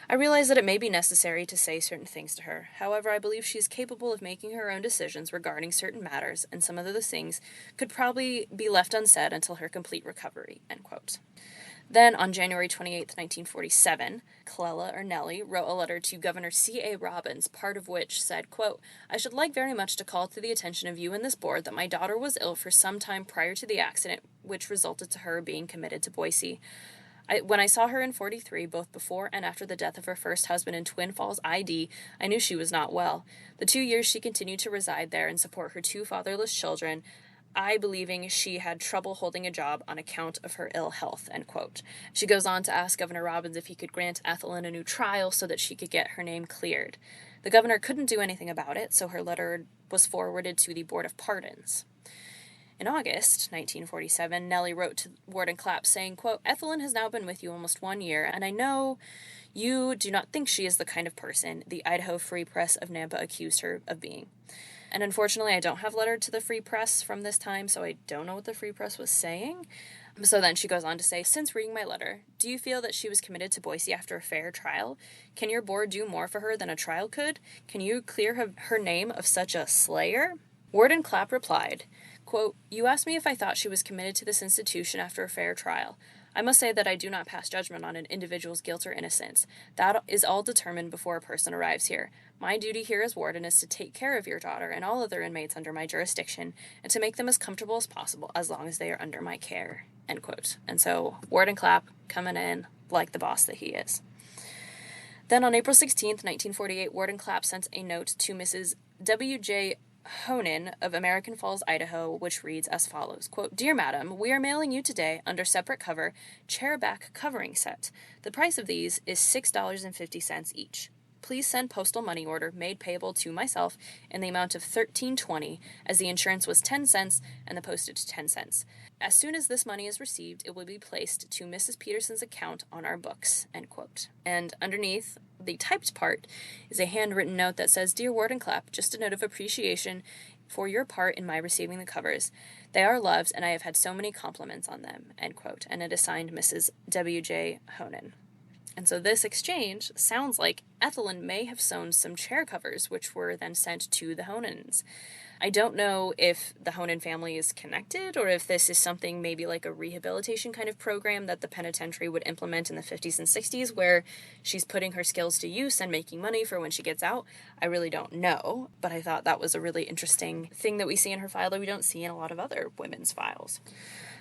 I: I realize that it may be necessary to say certain things to her. However, I believe she is capable of making her own decisions regarding certain matters, and some of those things could probably be left unsaid until her complete recovery, end quote. Then, on January 28, 1947, Clella, or Nellie, wrote a letter to Governor C.A. Robbins, part of which said, quote, I should like very much to call to the attention of you and this board that my daughter was ill for some time prior to the accident, which resulted to her being committed to Boise. When I saw her in 43, both before and after the death of her first husband in Twin Falls, ID, I knew she was not well. The 2 years she continued to reside there and support her 2 fatherless children, I believing she had trouble holding a job on account of her ill health, end quote. She goes on to ask Governor Robbins if he could grant Ethelyn a new trial so that she could get her name cleared. The governor couldn't do anything about it, so her letter was forwarded to the Board of Pardons. In August 1947, Nellie wrote to Warden Clapp saying, quote, Ethelyn has now been with you almost 1 year, and I know you do not think she is the kind of person the Idaho Free Press of Nampa accused her of being. And unfortunately, I don't have letter to the Free Press from this time, so I don't know what the Free Press was saying. So then she goes on to say, since reading my letter, do you feel that she was committed to Boise after a fair trial? Can your board do more for her than a trial could? Can you clear her name of such a slayer? Warden Clapp replied, quote, you asked me if I thought she was committed to this institution after a fair trial. I must say that I do not pass judgment on an individual's guilt or innocence. That is all determined before a person arrives here. My duty here as warden is to take care of your daughter and all other inmates under my jurisdiction and to make them as comfortable as possible as long as they are under my care, end quote. And so Warden Clapp coming in like the boss that he is. Then on April 16th, 1948, Warden Clapp sent a note to Mrs. W.J. Honan of American Falls, Idaho, which reads as follows, quote, Dear Madam, we are mailing you today, under separate cover, chair-back covering set. The price of these is $6.50 each. Please send postal money order made payable to myself in the amount of $13.20, as the insurance was 10 cents and the postage 10 cents. As soon as this money is received, it will be placed to Mrs. Peterson's account on our books, end quote. And underneath the typed part is a handwritten note that says, Dear Warden Clapp, just a note of appreciation for your part in my receiving the covers. They are loved, and I have had so many compliments on them, end quote. And it is signed Mrs. W.J. Honan. And so this exchange sounds like Ethelyn may have sewn some chair covers, which were then sent to the Honans. I don't know if the Honan family is connected, or if this is something maybe like a rehabilitation kind of program that the penitentiary would implement in the 50s and 60s, where she's putting her skills to use and making money for when she gets out. I really don't know, but I thought that was a really interesting thing that we see in her file that we don't see in a lot of other women's files.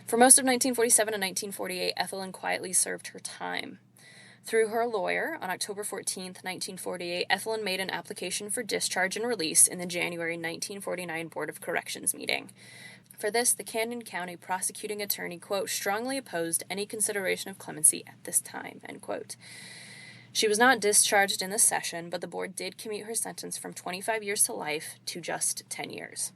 I: For most of 1947 and 1948, Ethelyn quietly served her time. Through her lawyer, on October 14, 1948, Ethelyn made an application for discharge and release in the January 1949 Board of Corrections meeting. For this, the Camden County prosecuting attorney, quote, strongly opposed any consideration of clemency at this time, end quote. She was not discharged in this session, but the board did commute her sentence from 25 years to life to just 10 years.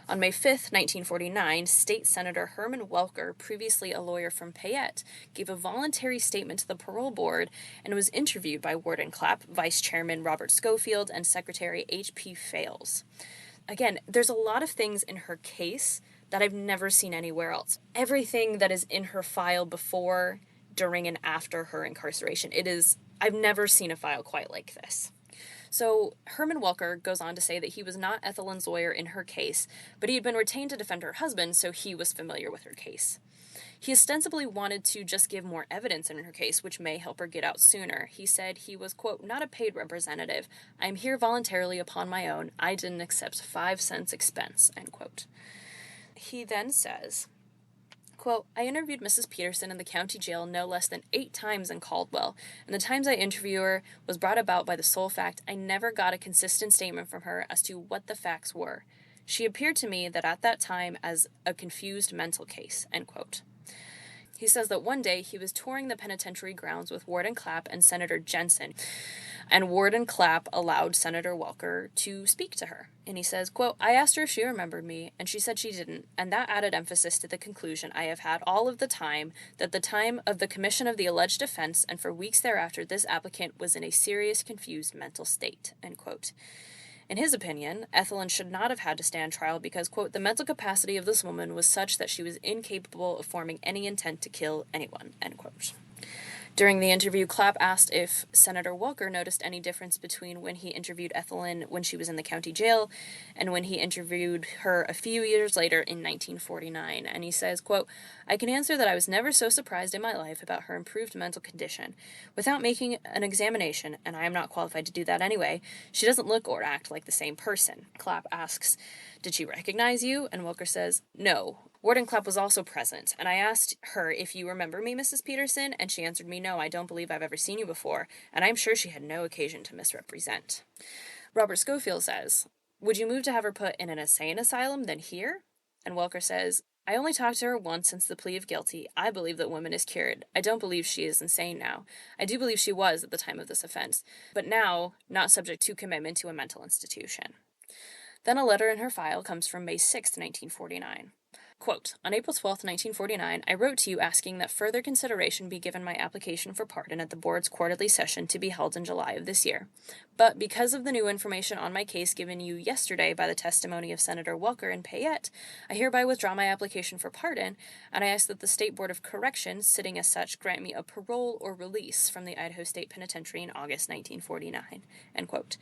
I: On May 5, 1949, State Senator Herman Welker, previously a lawyer from Payette, gave a voluntary statement to the parole board and was interviewed by Warden Clapp, Vice Chairman Robert Schofield, and Secretary H.P. Fales. Again, there's a lot of things in her case that I've never seen anywhere else. Everything that is in her file before, during, and after her incarceration, I've never seen a file quite like this. So Herman Welker goes on to say that he was not Ethelyn's lawyer in her case, but he had been retained to defend her husband, so he was familiar with her case. He ostensibly wanted to just give more evidence in her case, which may help her get out sooner. He said he was, quote, not a paid representative. I'm here voluntarily upon my own. I didn't accept 5 cents expense, end quote. He then says, quote, I interviewed Mrs. Peterson in the county jail no less than 8 times in Caldwell, and the times I interviewed her was brought about by the sole fact I never got a consistent statement from her as to what the facts were. She appeared to me that at that time as a confused mental case, end quote. He says that one day he was touring the penitentiary grounds with Warden Clapp and Senator Jensen, and Warden Clapp allowed Senator Welker to speak to her. And he says, quote, I asked her if she remembered me, and she said she didn't, and that added emphasis to the conclusion I have had all of the time that the time of the commission of the alleged offense and for weeks thereafter this applicant was in a serious confused mental state, end quote. In his opinion, Ethelyn should not have had to stand trial because, quote, the mental capacity of this woman was such that she was incapable of forming any intent to kill anyone, end quote. During the interview, Clapp asked if Senator Welker noticed any difference between when he interviewed Ethelyn when she was in the county jail and when he interviewed her a few years later in 1949. And he says, quote, I can answer that I was never so surprised in my life about her improved mental condition. Without making an examination, and I am not qualified to do that anyway, she doesn't look or act like the same person. Clapp asks, did she recognize you? And Welker says, no. Warden Clapp was also present, and I asked her if you remember me, Mrs. Peterson, and she answered me, no, I don't believe I've ever seen you before, and I'm sure she had no occasion to misrepresent. Robert Schofield says, would you move to have her put in an insane asylum than here? And Welker says, I only talked to her once since the plea of guilty. I believe that woman is cured. I don't believe she is insane now. I do believe she was at the time of this offense, but now not subject to commitment to a mental institution. Then a letter in her file comes from May 6, 1949. Quote, on April 12, 1949, I wrote to you asking that further consideration be given my application for pardon at the board's quarterly session to be held in July of this year. But because of the new information on my case given you yesterday by the testimony of Senator Welker and Payette, I hereby withdraw my application for pardon, and I ask that the State Board of Corrections, sitting as such, grant me a parole or release from the Idaho State Penitentiary in August 1949. End quote.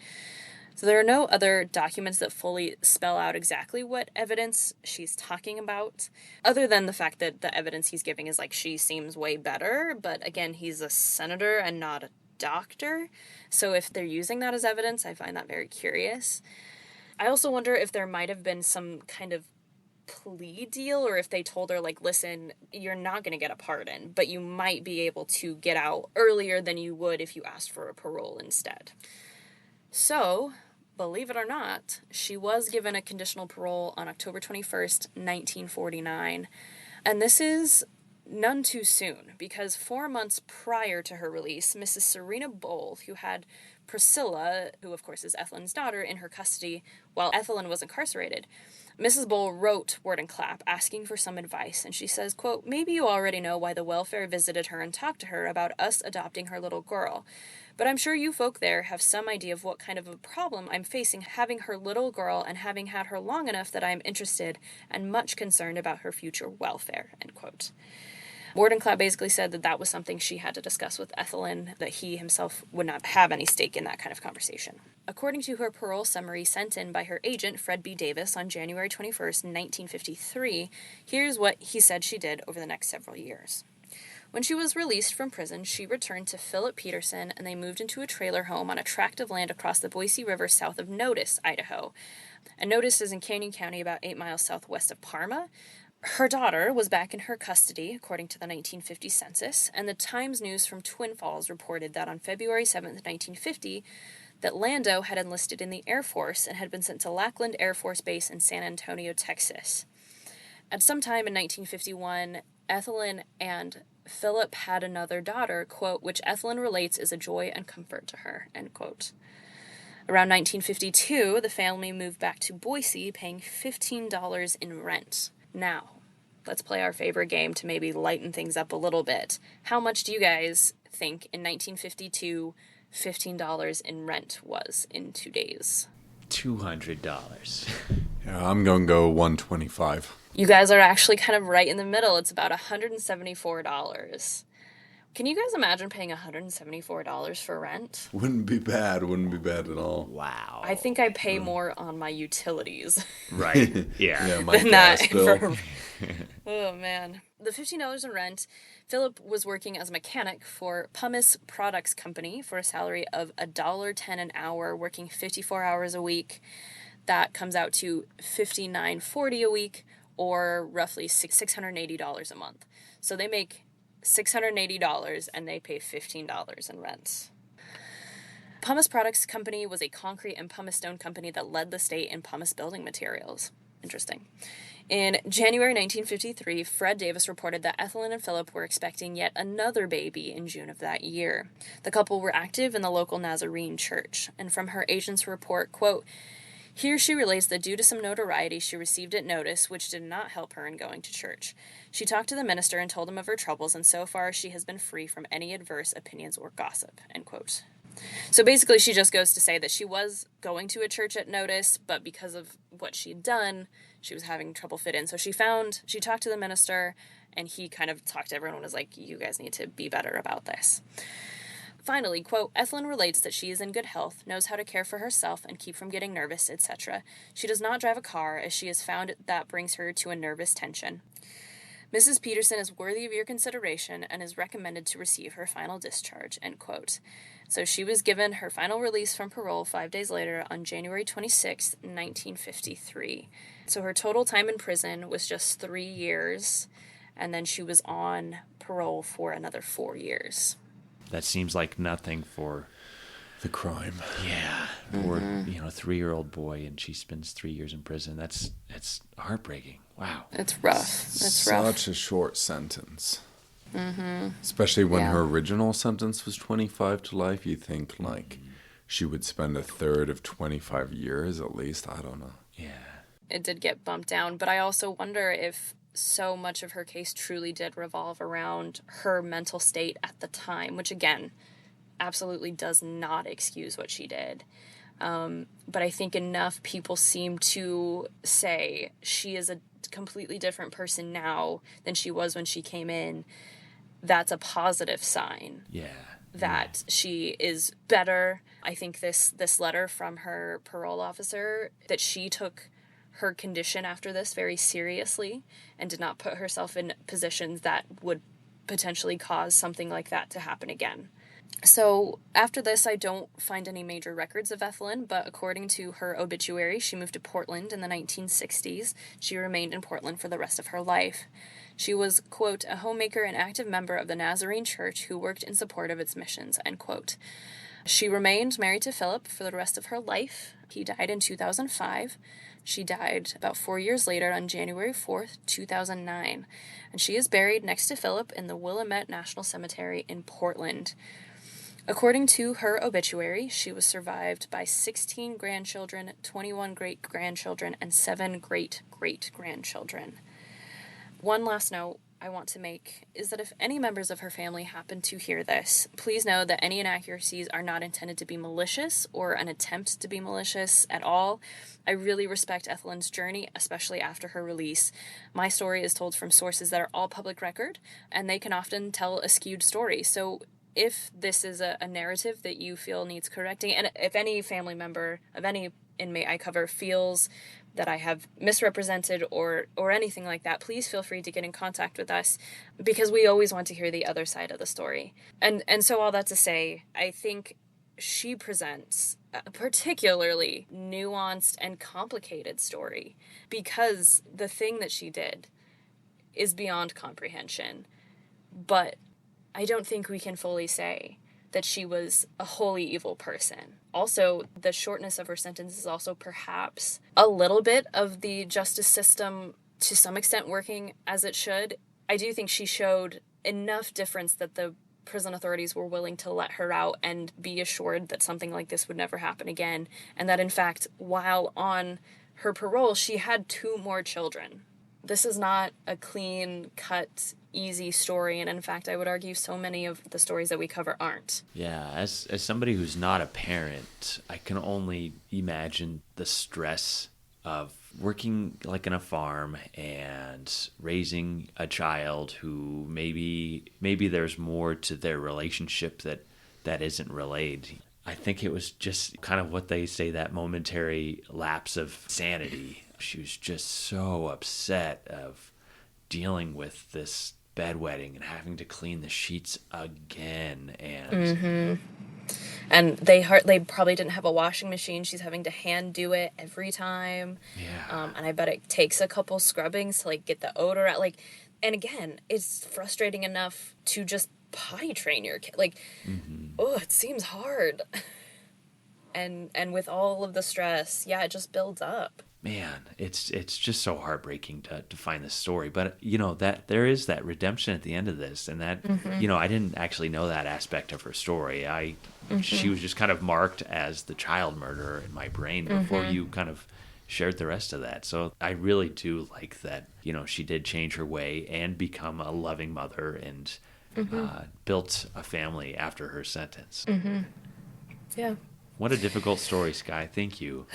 I: So there are no other documents that fully spell out exactly what evidence she's talking about, other than the fact that the evidence he's giving is like she seems way better, but again, he's a senator and not a doctor, so if they're using that as evidence, I find that very curious. I also wonder if there might have been some kind of plea deal, or if they told her, like, listen, you're not going to get a pardon, but you might be able to get out earlier than you would if you asked for a parole instead. So, believe it or not, she was given a conditional parole on October 21st, 1949. And this is none too soon, because 4 months prior to her release, Mrs. Serena Bowl, who had Priscilla, who of course is Ethelyn's daughter, in her custody while Ethelyn was incarcerated, Mrs. Bull wrote Word and Clap asking for some advice, and she says, quote, "Maybe you already know why the welfare visited her and talked to her about us adopting her little girl. But I'm sure you folk there have some idea of what kind of a problem I'm facing having her little girl and having had her long enough that I am interested and much concerned about her future welfare," end quote. Ward and Clapp basically said that that was something she had to discuss with Ethelyn, that he himself would not have any stake in that kind of conversation. According to her parole summary sent in by her agent, Fred B. Davis, on January 21st, 1953, here's what he said she did over the next several years. When she was released from prison, she returned to Philip Peterson, and they moved into a trailer home on a tract of land across the Boise River south of Notice, Idaho. And Notice is in Canyon County, about 8 miles southwest of Parma. Her daughter was back in her custody, according to the 1950 census, and the Times News from Twin Falls reported that on February 7th, 1950, that Lando had enlisted in the Air Force and had been sent to Lackland Air Force Base in San Antonio, Texas. At some time in 1951, Ethelyn and Philip had another daughter, quote, which Ethelyn relates is a joy and comfort to her, end quote. Around 1952, the family moved back to Boise, paying $15 in rent. Now, let's play our favorite game to maybe lighten things up a little bit. How much do you guys think in 1952 $15 in rent was in 2 days?
G: $200.
H: Yeah, I'm going to go $125.
I: You guys are actually kind of right in the middle. It's about $174. Can you guys imagine paying $174 for rent?
H: Wouldn't be bad at all.
G: Wow.
I: I think I pay more on my utilities.
G: Right. Yeah.
H: Yeah, my
I: than
H: gas
I: that.
H: bill.
I: Oh, man. The $15 in rent, Philip was working as a mechanic for Pumice Products Company for a salary of $1.10 an hour, working 54 hours a week. That comes out to $59.40 a week, or roughly $680 a month. So they make $680 and they pay $15 in rent. Pumice Products Company was a concrete and pumice stone company that led the state in pumice building materials. Interesting. In January 1953, Fred Davis reported that Ethelyn and Philip were expecting yet another baby in June of that year. The couple were active in the local Nazarene church, and from her agent's report, quote, "Here she relates that due to some notoriety she received at Notice, which did not help her in going to church. She talked to the minister and told him of her troubles, and so far she has been free from any adverse opinions or gossip," end quote. So basically she just goes to say that she was going to a church at Notice, but because of what she'd done, she was having trouble fit in. So she talked to the minister, and he kind of talked to everyone and was like, you guys need to be better about this. Finally, quote, "Ethelyn relates that she is in good health, knows how to care for herself and keep from getting nervous, etc. She does not drive a car, as she has found that brings her to a nervous tension. Mrs. Peterson is worthy of your consideration and is recommended to receive her final discharge," end quote. So she was given her final release from parole 5 days later on January 26, 1953. So her total time in prison was just 3 years, and then she was on parole for another 4 years.
G: That seems like nothing for
H: The crime.
G: Yeah. Or, a 3-year-old boy, and she spends 3 years in prison. That's heartbreaking. Wow.
I: It's rough. It's rough.
H: Such a short sentence. Mm-hmm. Especially when her original sentence was 25 to life. You think, she would spend a third of 25 years at least. I don't know.
G: Yeah.
I: It did get bumped down, but I also wonder if so much of her case truly did revolve around her mental state at the time, which, again, absolutely does not excuse what she did. But I think enough people seem to say she is a completely different person now than she was when she came in. That's a positive sign.
G: Yeah.
I: That she is better. I think this letter from her parole officer, that she took her condition after this very seriously and did not put herself in positions that would potentially cause something like that to happen again. So after this, I don't find any major records of Ethelyn, but according to her obituary, she moved to Portland in the 1960s. She remained in Portland for the rest of her life. She was, quote, "a homemaker and active member of the Nazarene Church who worked in support of its missions," end quote. She remained married to Philip for the rest of her life. He died in 2005. She died about 4 years later on January 4th, 2009. And she is buried next to Philip in the Willamette National Cemetery in Portland. According to her obituary, she was survived by 16 grandchildren, 21 great-grandchildren, and 7 great-great-grandchildren. One last note I want to make is that if any members of her family happen to hear this, please know that any inaccuracies are not intended to be malicious or an attempt to be malicious at all. I really respect Ethelyn's journey, especially after her release. My story is told from sources that are all public record, and they can often tell a skewed story. So if this is a narrative that you feel needs correcting, and if any family member of any inmate I cover feels that I have misrepresented or anything like that, please feel free to get in contact with us, because we always want to hear the other side of the story. And so all that to say, I think she presents a particularly nuanced and complicated story, because the thing that she did is beyond comprehension. But I don't think we can fully say that she was a wholly evil person. Also, the shortness of her sentence is also perhaps a little bit of the justice system to some extent working as it should. I do think she showed enough difference that the prison authorities were willing to let her out and be assured that something like this would never happen again, and that in fact, while on her parole, she had 2 more children. This is not a clean-cut, easy story, and in fact, I would argue so many of the stories that we cover aren't.
G: Yeah, as somebody who's not a parent, I can only imagine the stress of working like in a farm and raising a child who maybe there's more to their relationship that isn't relayed. I think it was just kind of what they say, that momentary lapse of sanity. She was just so upset of dealing with this bedwetting and having to clean the sheets again.
I: And they probably didn't have a washing machine. She's having to hand do it every time.
G: Yeah.
I: And I bet it takes a couple scrubbings to get the odor out. And again, it's frustrating enough to just potty train your kid. It seems hard. And with all of the stress, it just builds up.
G: Man, it's just so heartbreaking to find this story. But, that there is that redemption at the end of this. And that, I didn't actually know that aspect of her story. She was just kind of marked as the child murderer in my brain before you kind of shared the rest of that. So I really do like that, she did change her way and become a loving mother and built a family after her sentence.
I: Yeah.
G: What a difficult story, Skye. Thank you.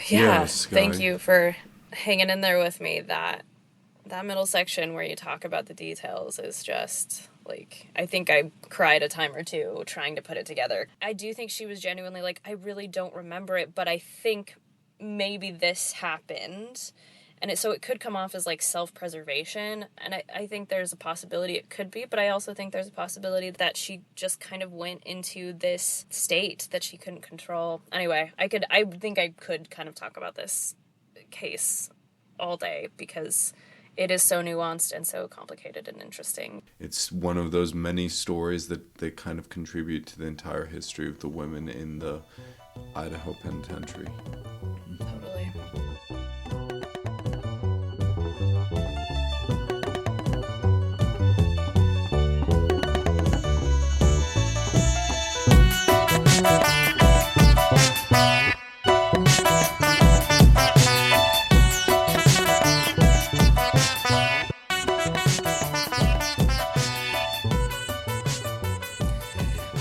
H: Yes,
I: thank you for hanging in there with me. That middle section where you talk about the details is just I think I cried a time or two trying to put it together. I do think she was genuinely I really don't remember it, but I think maybe this happened. And so it could come off as self-preservation. And I think there's a possibility it could be, but I also think there's a possibility that she just kind of went into this state that she couldn't control. Anyway, I think I could kind of talk about this case all day because it is so nuanced and so complicated and interesting.
H: It's one of those many stories that they kind of contribute to the entire history of the women in the Idaho Penitentiary.
I: Totally.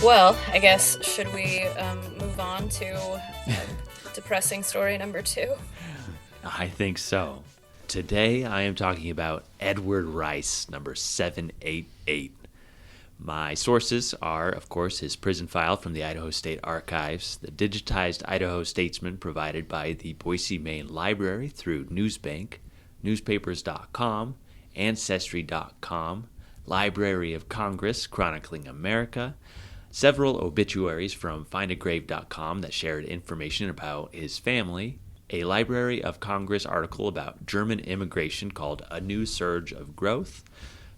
I: Well, I guess, should we move on to depressing story number 2?
G: I think so. Today I am talking about Edward Rice, number 788. My sources are, of course, his prison file from the Idaho State Archives, the digitized Idaho Statesman provided by the Boise, Maine Library through Newsbank, newspapers.com, Ancestry.com, Library of Congress chronicling America, several obituaries from findagrave.com that shared information about his family, a Library of Congress article about German immigration called A New Surge of Growth,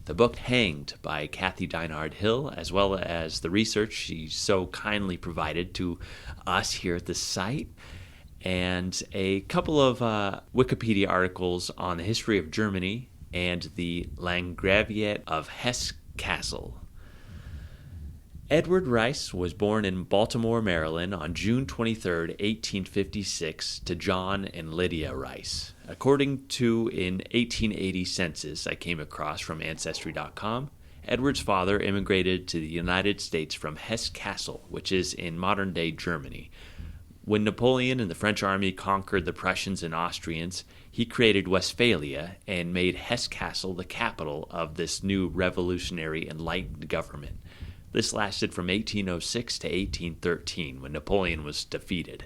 G: the book Hanged by Kathy Dinard Hill, as well as the research she so kindly provided to us here at the site, and a couple of Wikipedia articles on the history of Germany and the Landgraviate of Hesse Castle. Edward Rice was born in Baltimore, Maryland on June 23, 1856, to John and Lydia Rice. According to an 1880 census I came across from Ancestry.com, Edward's father immigrated to the United States from Hesse-Kassel, which is in modern-day Germany. When Napoleon and the French army conquered the Prussians and Austrians, he created Westphalia and made Hesse-Kassel the capital of this new revolutionary enlightened government. This lasted from 1806 to 1813, when Napoleon was defeated.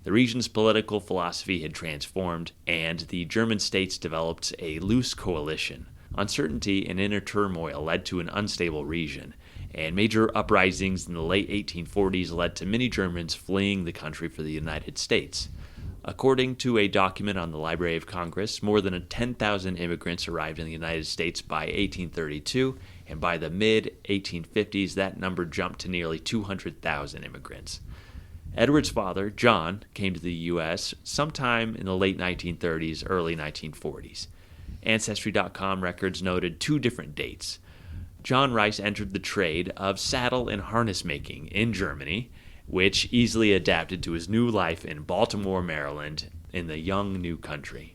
G: The region's political philosophy had transformed, and the German states developed a loose coalition. Uncertainty and inner turmoil led to an unstable region, and major uprisings in the late 1840s led to many Germans fleeing the country for the United States. According to a document on the Library of Congress, more than 10,000 immigrants arrived in the United States by 1832, and by the mid-1850s, that number jumped to nearly 200,000 immigrants. Edward's father, John, came to the U.S. sometime in the late 1930s, early 1940s. Ancestry.com records noted two different dates. John Rice entered the trade of saddle and harness making in Germany, which easily adapted to his new life in Baltimore, Maryland, in the young new country.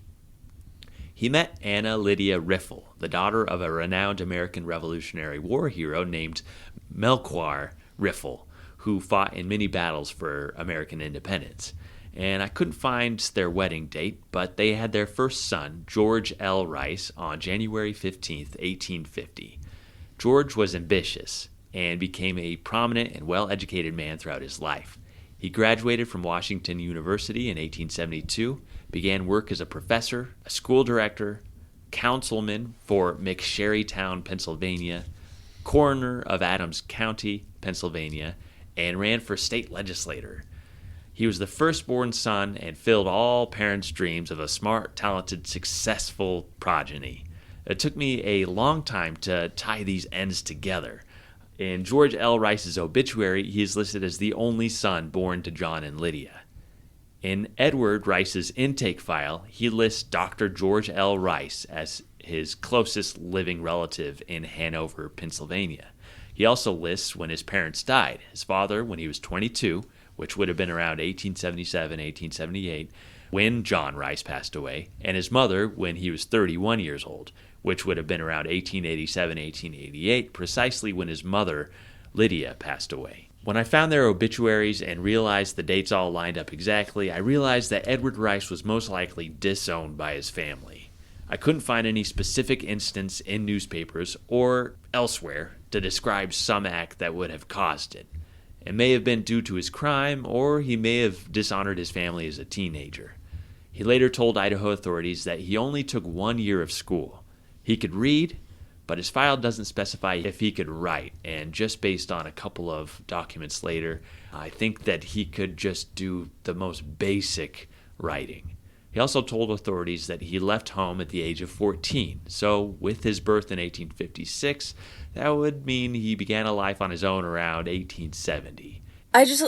G: He met Anna Lydia Riffle, the daughter of a renowned American Revolutionary War hero named Melchior Riffle, who fought in many battles for American independence. And I couldn't find their wedding date, but they had their first son, George L. Rice, on January 15, 1850. George was ambitious and became a prominent and well-educated man throughout his life. He graduated from Washington University in 1872, began work as a professor, a school director, councilman for McSherrytown, Pennsylvania, coroner of Adams County, Pennsylvania, and ran for state legislator. He was the firstborn son and filled all parents' dreams of a smart, talented, successful progeny. It took me a long time to tie these ends together. In George L. Rice's obituary, he is listed as the only son born to John and Lydia. In Edward Rice's intake file, he lists Dr. George L. Rice as his closest living relative in Hanover, Pennsylvania. He also lists when his parents died. His father when he was 22, which would have been around 1877, 1878, when John Rice passed away, and his mother when he was 31 years old, which would have been around 1887, 1888, precisely when his mother, Lydia, passed away. When I found their obituaries and realized the dates all lined up exactly, I realized that Edward Rice was most likely disowned by his family. I couldn't find any specific instance in newspapers or elsewhere to describe some act that would have caused it. It may have been due to his crime, or he may have dishonored his family as a teenager. He later told Idaho authorities that he only took 1 year of school. He could read, but his file doesn't specify if he could write, and just based on a couple of documents later, I think that he could just do the most basic writing. He also told authorities that he left home at the age of 14, so with his birth in 1856, that would mean he began a life on his own around 1870.
I: I just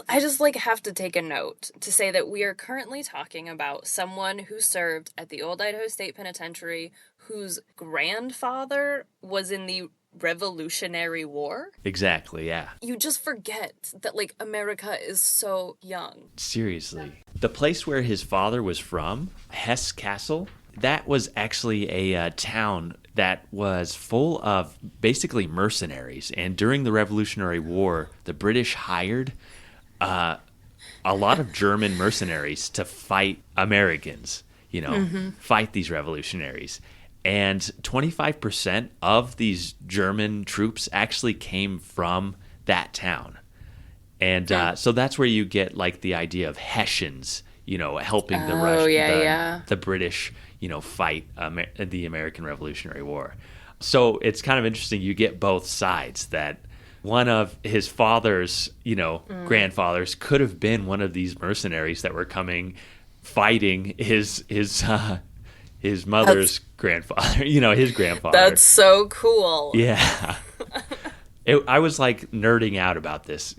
I: have to take a note to say that we are currently talking about someone who served at the old Idaho State Penitentiary, whose grandfather was in the Revolutionary War.
G: Exactly, yeah.
I: You just forget that, America is so young.
G: Seriously. The place where his father was from, Hesse-Kassel, that was actually a town that was full of basically mercenaries. And during the Revolutionary War, the British hired a lot of German mercenaries to fight Americans, fight these revolutionaries. And 25% of these German troops actually came from that town. And so that's where you get the idea of Hessians, helping the British, fight the American Revolutionary War. So it's kind of interesting. You get both sides, that one of his father's, grandfathers could have been one of these mercenaries that were coming, fighting his mother's grandfather, his grandfather.
I: That's so cool.
G: Yeah. I was nerding out about this.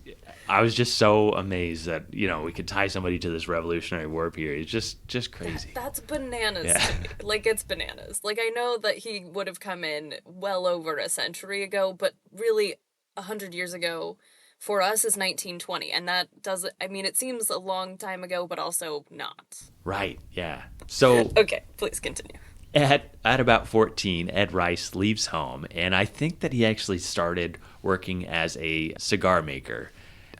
G: I was just so amazed that, we could tie somebody to this Revolutionary War period. It's just crazy.
I: That's bananas to me. It's bananas. I know that he would have come in well over a century ago, but really 100 years ago, for us is 1920, and that does, I mean, it seems a long time ago, but also not.
G: Right, yeah. So
I: Okay, please continue.
G: at about 14, Ed Rice leaves home, and I think that he actually started working as a cigar maker.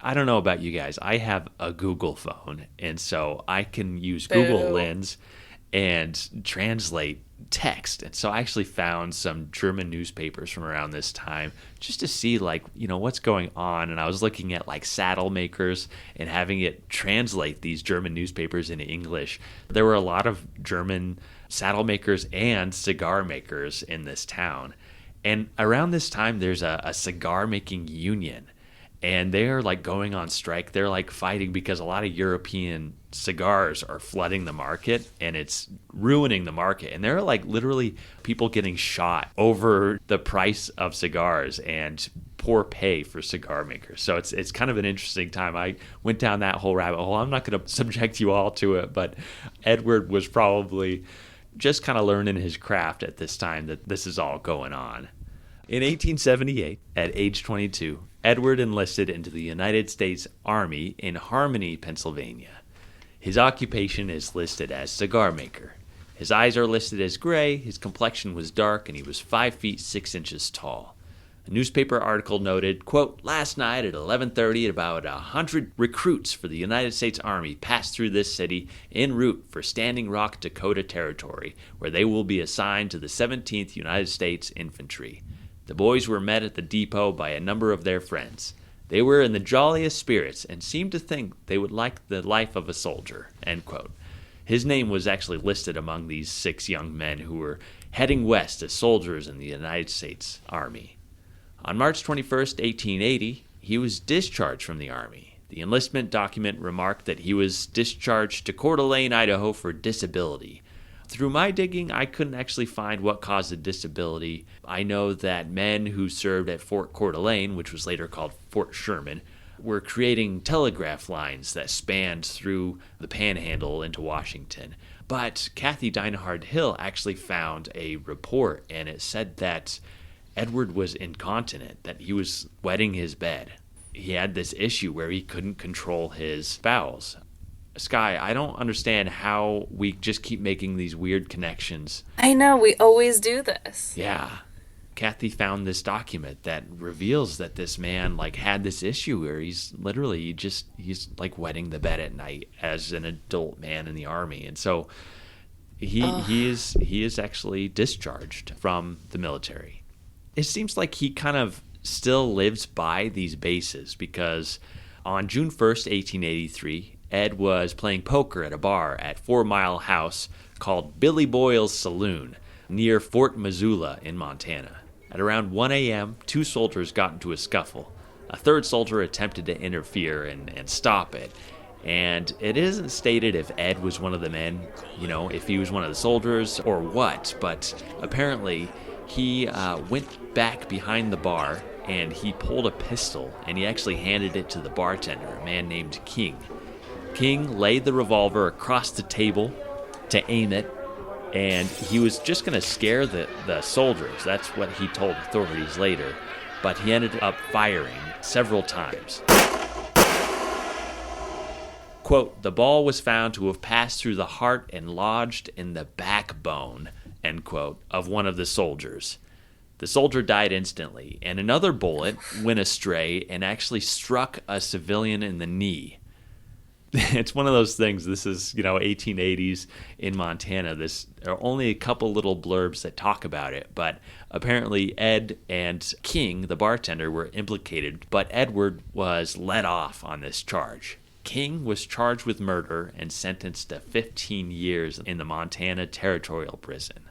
G: I don't know about you guys. I have a Google phone, and so I can use Google Lens and translate text. And so I actually found some German newspapers from around this time just to see, like, you know, what's going on. And I was looking at like saddle makers and having it translate these German newspapers into English. There were a lot of German saddle makers and cigar makers in this town. And around this time, there's a cigar making union. And they're like going on strike. They're like fighting because a lot of European cigars are flooding the market and it's ruining the market. And there are like literally people getting shot over the price of cigars and poor pay for cigar makers. So it's kind of an interesting time. I went down that whole rabbit hole. I'm not going to subject you all to it, but Edward was probably just kind of learning his craft at this time that this is all going on. In 1878, at age 22, Edward enlisted into the United States Army in Harmony, Pennsylvania. His occupation is listed as cigar maker. His eyes are listed as gray, his complexion was dark, and he was 5 feet 6 inches tall. A newspaper article noted, quote, "Last night at 11:30, about 100 recruits for the United States Army passed through this city en route for Standing Rock, Dakota Territory, where they will be assigned to the 17th United States Infantry. The boys were met at the depot by a number of their friends. They were in the jolliest spirits and seemed to think they would like the life of a soldier," end quote. His name was actually listed among these 6 young men who were heading west as soldiers in the United States Army. On March 21st, 1880, he was discharged from the Army. The enlistment document remarked that he was discharged to Coeur d'Alene, Idaho for disability. Through my digging, I couldn't actually find what caused the disability. I know that men who served at Fort Coeur d'Alene, which was later called Fort Sherman, were creating telegraph lines that spanned through the Panhandle into Washington. But Kathy Dinahard Hill actually found a report, and it said that Edward was incontinent, that he was wetting his bed. He had this issue where he couldn't control his bowels. Skye, I don't understand how we just keep making these weird connections.
I: I know, we always do this.
G: Yeah. Kathy found this document that reveals that this man like had this issue where he's literally he's like wetting the bed at night as an adult man in the Army. And so he is actually discharged from the military. It seems like he kind of still lives by these bases because on June 1st, 1883, Ed was playing poker at a bar at 4 Mile House called Billy Boyle's Saloon near Fort Missoula in Montana. At around 1 a.m., 2 soldiers got into a scuffle. A third soldier attempted to interfere and stop it. And it isn't stated if Ed was one of the men, you know, if he was one of the soldiers or what, but apparently he went back behind the bar and he pulled a pistol and he actually handed it to the bartender, a man named King. King laid the revolver across the table to aim it, and he was just going to scare the soldiers. That's what he told authorities later, but he ended up firing several times. Quote, "The ball was found to have passed through the heart and lodged in the backbone," end quote, of one of the soldiers. The soldier died instantly, and another bullet went astray and actually struck a civilian in the knee. It's one of those things. This is, 1880s in Montana. There are only a couple little blurbs that talk about it, but apparently Ed and King, the bartender, were implicated, but Edward was let off on this charge. King was charged with murder and sentenced to 15 years in the Montana Territorial Prison.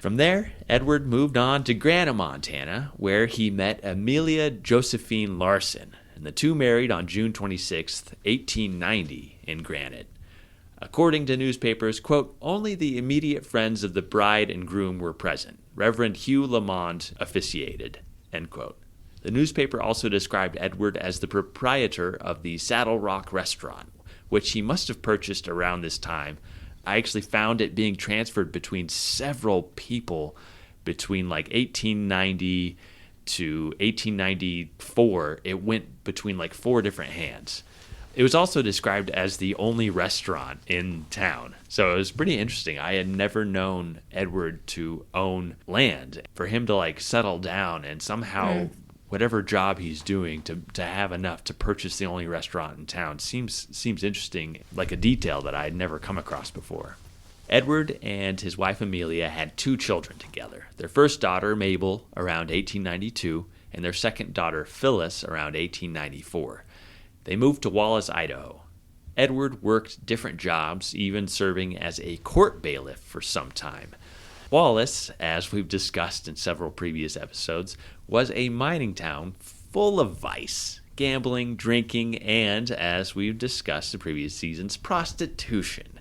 G: From there, Edward moved on to Granite, Montana, where he met Amelia Josephine Larson, and the two married on June 26, 1890, in Granite. According to newspapers, quote, "Only the immediate friends of the bride and groom were present. Reverend Hugh Lamont officiated," end quote. The newspaper also described Edward as the proprietor of the Saddle Rock restaurant, which he must have purchased around this time. I actually found it being transferred between several people between like 1890 to 1894, it went between like 4 different hands. It was also described as the only restaurant in town. So it was pretty interesting. I had never known Edward to own land. For him to like settle down and somehow whatever job he's doing to have enough to purchase the only restaurant in town seems interesting, like a detail that I had never come across before. Edward and his wife Amelia had 2 children together. Their first daughter, Mabel, around 1892, and their second daughter, Phyllis, around 1894. They moved to Wallace, Idaho. Edward worked different jobs, even serving as a court bailiff for some time. Wallace, as we've discussed in several previous episodes, was a mining town full of vice, gambling, drinking, and, as we've discussed in previous seasons, prostitution.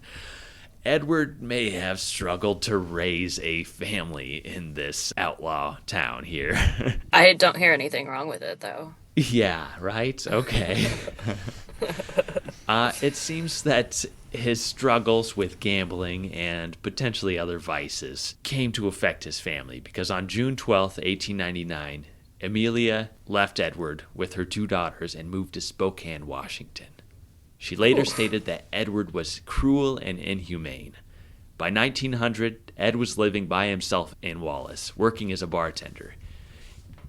G: Edward may have struggled to raise a family in this outlaw town here.
I: I don't hear anything wrong with it, though.
G: Yeah, right? Okay. It seems that his struggles with gambling and potentially other vices came to affect his family because on June 12th, 1899, Amelia left Edward with her 2 daughters and moved to Spokane, Washington. She later stated that Edward was cruel and inhumane. By 1900, Ed was living by himself in Wallace, working as a bartender.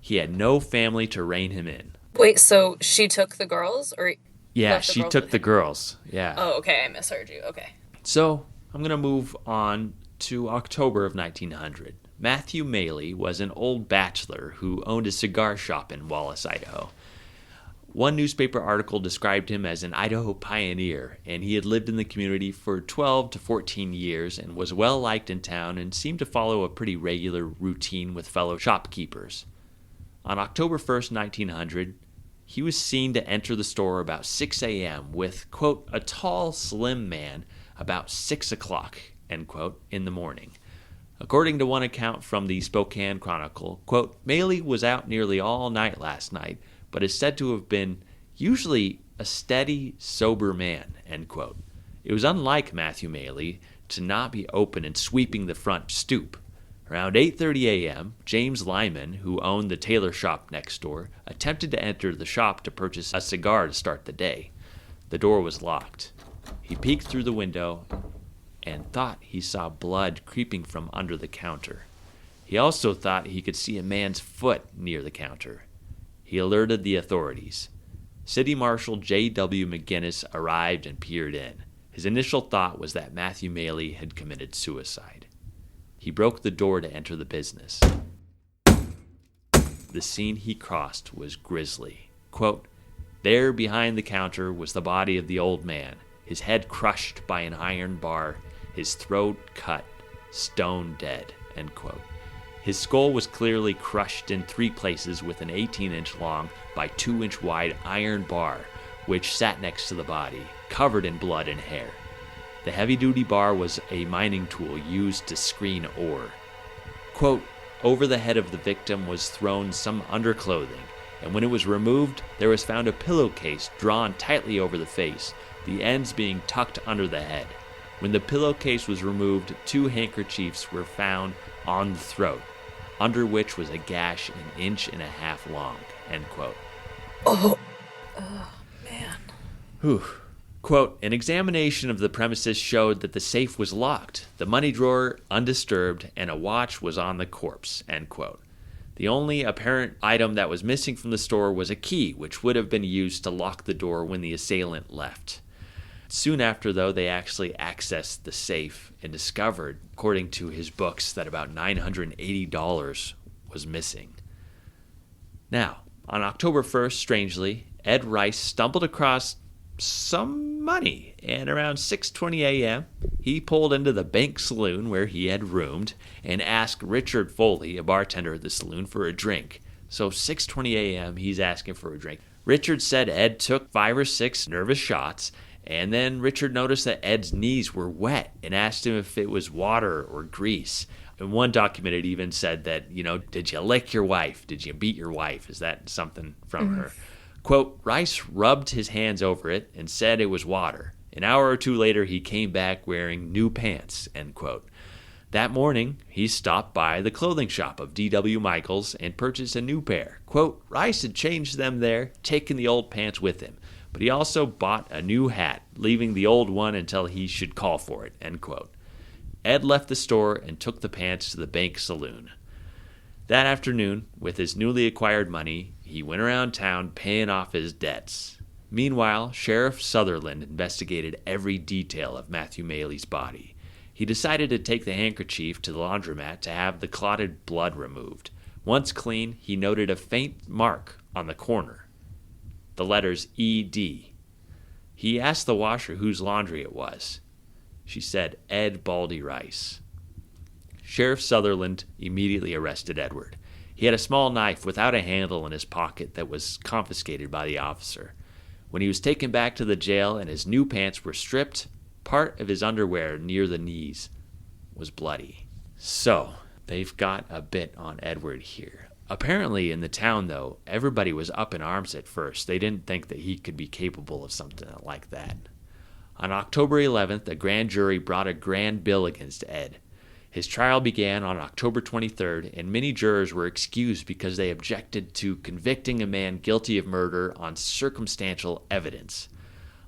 G: He had no family to rein him in.
I: Wait, so she took the girls? Or
G: yeah, she took the girls. Yeah.
I: Oh, okay, I misheard you. Okay.
G: So I'm going to move on to October of 1900. Matthew Maley was an old bachelor who owned a cigar shop in Wallace, Idaho. One newspaper article described him as an Idaho pioneer, and he had lived in the community for 12 to 14 years and was well liked in town and seemed to follow a pretty regular routine with fellow shopkeepers. On October 1st, 1900, he was seen to enter the store about 6 a.m. with, quote, a tall, slim man about 6 o'clock, end quote, in the morning. According to one account from the Spokane Chronicle, quote, Maley was out nearly all night last night, but is said to have been usually a steady, sober man, end quote. It was unlike Matthew Maley to not be open and sweeping the front stoop. Around 8:30 a.m., James Lyman, who owned the tailor shop next door, attempted to enter the shop to purchase a cigar to start the day. The door was locked. He peeked through the window and thought he saw blood creeping from under the counter. He also thought he could see a man's foot near the counter. He alerted the authorities. City Marshal J.W. McGinnis arrived and peered in. His initial thought was that Matthew Maley had committed suicide. He broke the door to enter the business. The scene he crossed was grisly. Quote, there behind the counter was the body of the old man, his head crushed by an iron bar, his throat cut, stone dead, end quote. His skull was clearly crushed in 3 places with an 18-inch long by 2-inch wide iron bar, which sat next to the body, covered in blood and hair. The heavy-duty bar was a mining tool used to screen ore. Quote, over the head of the victim was thrown some underclothing, and when it was removed, there was found a pillowcase drawn tightly over the face, the ends being tucked under the head. When the pillowcase was removed, 2 handkerchiefs were found on the throat, under which was a gash 1.5 inches long, end quote.
I: Oh man.
G: Whew. Quote, an examination of the premises showed that the safe was locked, the money drawer undisturbed, and a watch was on the corpse, end quote. The only apparent item that was missing from the store was a key, which would have been used to lock the door when the assailant left. Soon after, though, they actually accessed the safe and discovered, according to his books, that about $980 was missing. Now, on October 1st, strangely, Ed Rice stumbled across some money, and around 6:20 a.m., he pulled into the Bank Saloon where he had roomed and asked Richard Foley, a bartender at the saloon, for a drink. So 6:20 a.m., he's asking for a drink. Richard said Ed took 5 or 6 nervous shots, and then Richard noticed that Ed's knees were wet and asked him if it was water or grease. And one document it even said that, did you lick your wife? Did you beat your wife? Is that something from her? Quote, Rice rubbed his hands over it and said it was water. An hour or 2 later, he came back wearing new pants, end quote. That morning, he stopped by the clothing shop of D.W. Michaels and purchased a new pair. Quote, Rice had changed them there, taken the old pants with him, but he also bought a new hat, leaving the old one until he should call for it, end quote. Ed left the store and took the pants to the bank saloon. That afternoon, with his newly acquired money, he went around town paying off his debts. Meanwhile, Sheriff Sutherland investigated every detail of Matthew Maley's body. He decided to take the handkerchief to the laundromat to have the clotted blood removed. Once clean, he noted a faint mark on the corner, the letters E.D. He asked the washer whose laundry it was. She said, Ed Baldy Rice. Sheriff Sutherland immediately arrested Edward. He had a small knife without a handle in his pocket that was confiscated by the officer. When he was taken back to the jail and his new pants were stripped, part of his underwear near the knees was bloody. So, they've got a bit on Edward here. Apparently in the town, though, everybody was up in arms at first. They didn't think that he could be capable of something like that. On October 11th, a grand jury brought a grand bill against Ed. His trial began on October 23rd, and many jurors were excused because they objected to convicting a man guilty of murder on circumstantial evidence.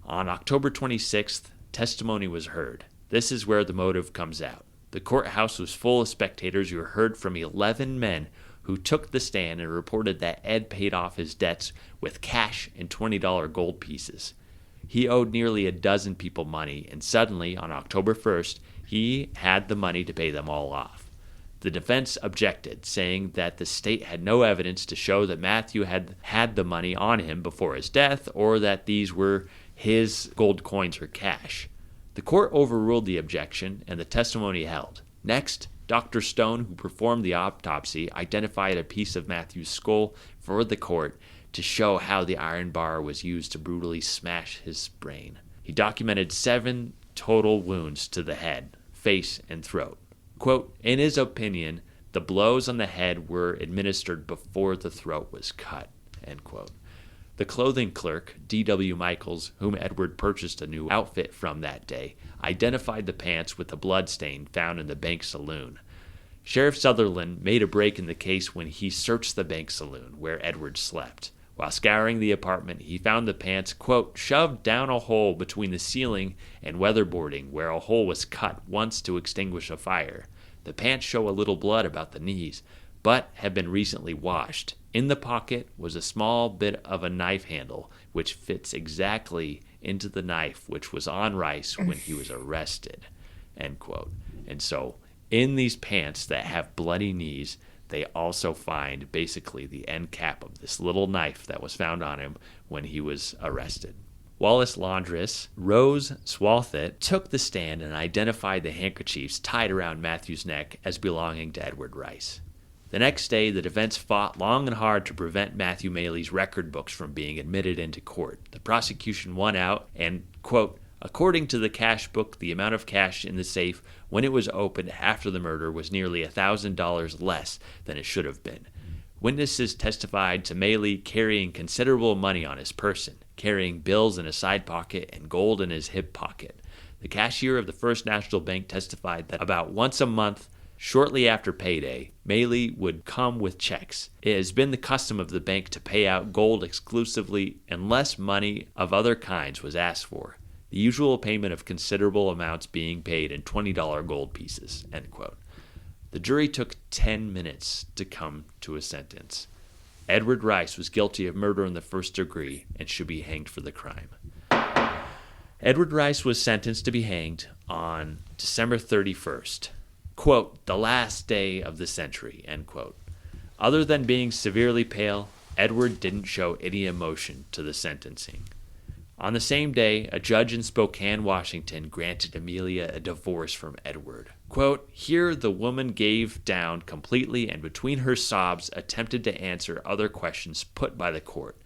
G: On October 26th, testimony was heard. This is where the motive comes out. The courthouse was full of spectators who heard from 11 men who took the stand and reported that Ed paid off his debts with cash and $20 gold pieces. He owed nearly a dozen people money, and suddenly, on October 1st, he had the money to pay them all off. The defense objected, saying that the state had no evidence to show that Matthew had the money on him before his death or that these were his gold coins or cash. The court overruled the objection, and the testimony held. Next, Dr. Stone, who performed the autopsy, identified a piece of Matthew's skull for the court to show how the iron bar was used to brutally smash his brain. He documented 7 total wounds to the head, face, and throat. Quote, in his opinion, the blows on the head were administered before the throat was cut, end quote. The clothing clerk, D.W. Michaels, whom Edward purchased a new outfit from that day, identified the pants with the blood stain found in the bank saloon. Sheriff Sutherland made a break in the case when he searched the bank saloon where Edward slept. While scouring the apartment, he found the pants, quote, shoved down a hole between the ceiling and weatherboarding where a hole was cut once to extinguish a fire. The pants show a little blood about the knees, but have been recently washed. In the pocket was a small bit of a knife handle, which fits exactly into the knife which was on Rice when he was arrested, end quote. And so, in these pants that have bloody knees, they also find basically the end cap of this little knife that was found on him when he was arrested. Wallace laundress Rose Swalthett took the stand and identified the handkerchiefs tied around Matthew's neck as belonging to Edward Rice. The next day, the defense fought long and hard to prevent Matthew Maley's record books from being admitted into court. The prosecution won out and, quote, according to the cash book, the amount of cash in the safe when it was opened after the murder was nearly $1,000 less than it should have been. Witnesses testified to Maley carrying considerable money on his person, carrying bills in a side pocket and gold in his hip pocket. The cashier of the First National Bank testified that about once a month, shortly after payday, Maley would come with checks. It has been the custom of the bank to pay out gold exclusively unless money of other kinds was asked for, the usual payment of considerable amounts being paid in $20 gold pieces, end quote. The jury took 10 minutes to come to a sentence. Edward Rice was guilty of murder in the first degree and should be hanged for the crime. Edward Rice was sentenced to be hanged on December 31st. Quote, the last day of the century, end quote. Other than being severely pale, Edward didn't show any emotion to the sentencing. On the same day, a judge in Spokane, Washington, granted Amelia a divorce from Edward. Quote, here the woman gave down completely and between her sobs attempted to answer other questions put by the court.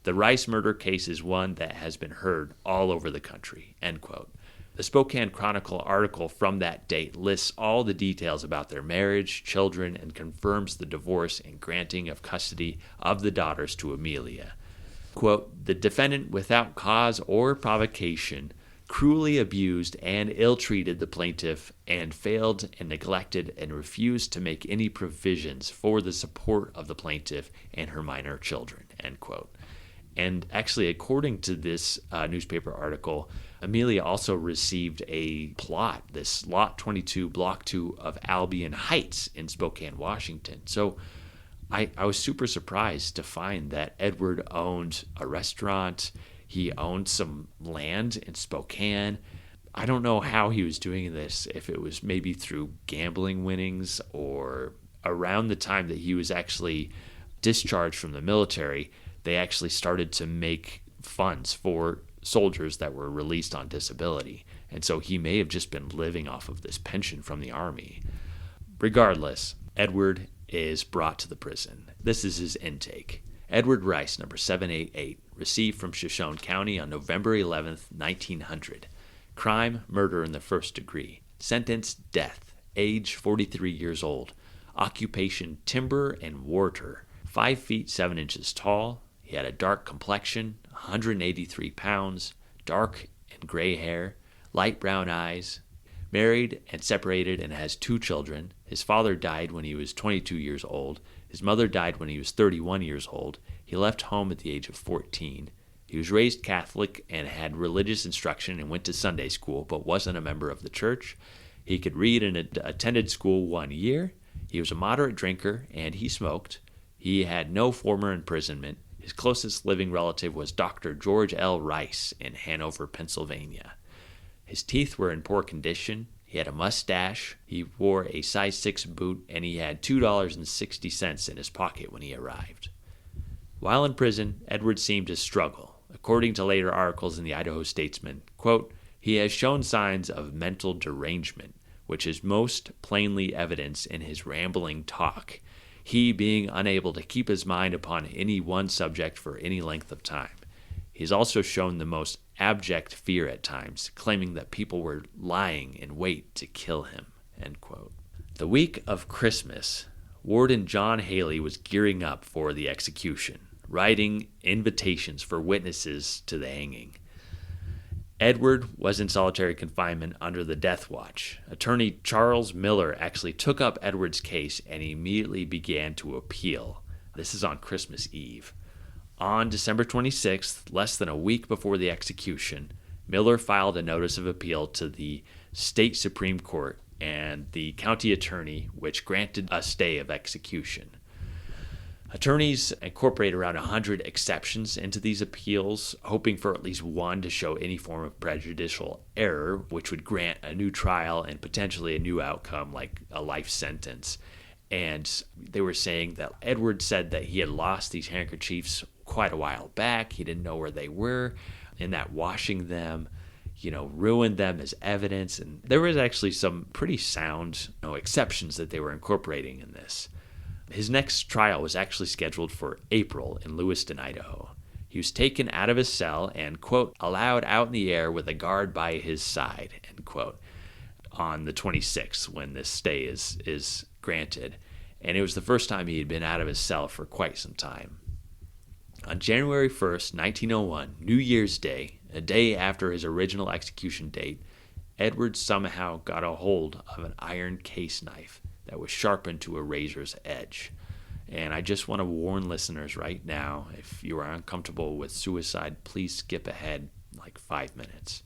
G: The Rice murder case is one that has been heard all over the country, end quote. The Spokane Chronicle article from that date lists all the details about their marriage, children, and confirms the divorce and granting of custody of the daughters to Amelia. Quote, the defendant, without cause or provocation, cruelly abused and ill-treated the plaintiff and failed and neglected and refused to make any provisions for the support of the plaintiff and her minor children, end quote. And actually, according to this newspaper article, Amelia also received a plot, this Lot 22, Block 2 of Albion Heights in Spokane, Washington. So I was super surprised to find that Edward owned a restaurant. He owned some land in Spokane. I don't know how he was doing this, if it was maybe through gambling winnings or around the time that he was actually discharged from the military, they actually started to make funds for soldiers that were released on disability. And so he may have just been living off of this pension from the Army. Regardless, Edward is brought to the prison. This is his intake. Edward Rice, number 788, received from Shoshone County on November 11th, 1900. Crime, murder in the first degree. Sentence, death. Age, 43 years old. Occupation, timber and warder. 5 feet 7 inches tall. He had a dark complexion, 183 pounds, dark and gray hair, light brown eyes, married and separated and has 2 children. His father died when he was 22 years old. His mother died when he was 31 years old. He left home at the age of 14. He was raised Catholic and had religious instruction and went to Sunday school, but wasn't a member of the church. He could read and attended school 1 year. He was a moderate drinker, and he smoked. He had no former imprisonment. His closest living relative was Dr. George L. Rice in Hanover, Pennsylvania. His teeth were in poor condition. He had a mustache. He wore a size 6 boot, and he had $2.60 in his pocket when he arrived. While in prison, Edward seemed to struggle. According to later articles in the Idaho Statesman, quote, he has shown signs of mental derangement, which is most plainly evidenced in his rambling talk, he being unable to keep his mind upon any one subject for any length of time. He has also shown the most abject fear at times, claiming that people were lying in wait to kill him, end quote. The week of Christmas, Warden John Haley was gearing up for the execution, writing invitations for witnesses to the hanging. Edward was in solitary confinement under the death watch. Attorney Charles Miller actually took up Edward's case and immediately began to appeal. This is on Christmas Eve. On December 26th, less than a week before the execution, Miller filed a notice of appeal to the state Supreme Court and the county attorney, which granted a stay of execution. Attorneys incorporate around 100 exceptions into these appeals, hoping for at least one to show any form of prejudicial error, which would grant a new trial and potentially a new outcome like a life sentence. And they were saying that Edward said that he had lost these handkerchiefs quite a while back. He didn't know where they were, and that washing them, ruined them as evidence. And there was actually some pretty sound exceptions that they were incorporating in this. His next trial was actually scheduled for April in Lewiston, Idaho. He was taken out of his cell and, quote, allowed out in the air with a guard by his side, end quote, on the 26th when this stay is granted. And it was the first time he had been out of his cell for quite some time. On January 1st, 1901, New Year's Day, a day after his original execution date, Edward somehow got a hold of an iron case knife that was sharpened to a razor's edge. And I just want to warn listeners right now, if you are uncomfortable with suicide, please skip ahead like 5 minutes.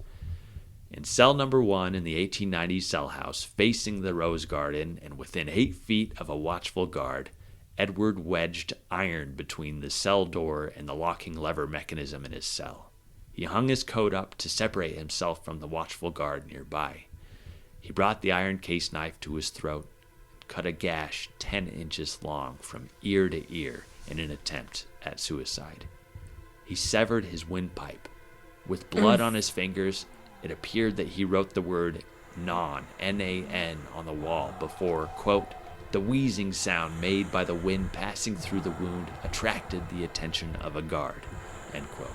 G: In cell number 1 in the 1890s cell house, facing the rose garden and within 8 feet of a watchful guard, Edward wedged iron between the cell door and the locking lever mechanism in his cell. He hung his coat up to separate himself from the watchful guard nearby. He brought the iron case knife to his throat, cut a gash 10 inches long from ear to ear in an attempt at suicide. He severed his windpipe. With blood on his fingers, it appeared that he wrote the word "non," N-A-N, on the wall before, quote, the wheezing sound made by the wind passing through the wound attracted the attention of a guard, end quote.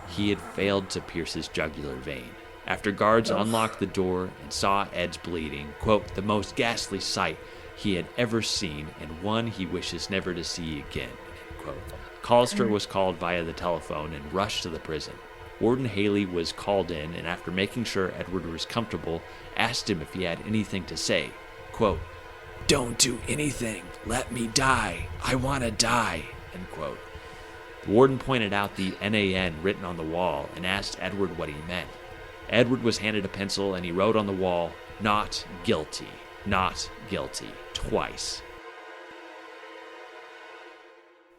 G: He had failed to pierce his jugular vein. After guards unlocked the door and saw Ed's bleeding, quote, the most ghastly sight he had ever seen and one he wishes never to see again, end quote. Collister was called via the telephone and rushed to the prison. Warden Haley was called in, and after making sure Edward was comfortable, asked him if he had anything to say. Quote, "Don't do anything. Let me die. I want to die." End quote. The warden pointed out the NAN written on the wall and asked Edward what he meant. Edward was handed a pencil and he wrote on the wall, "Not guilty, not guilty," twice.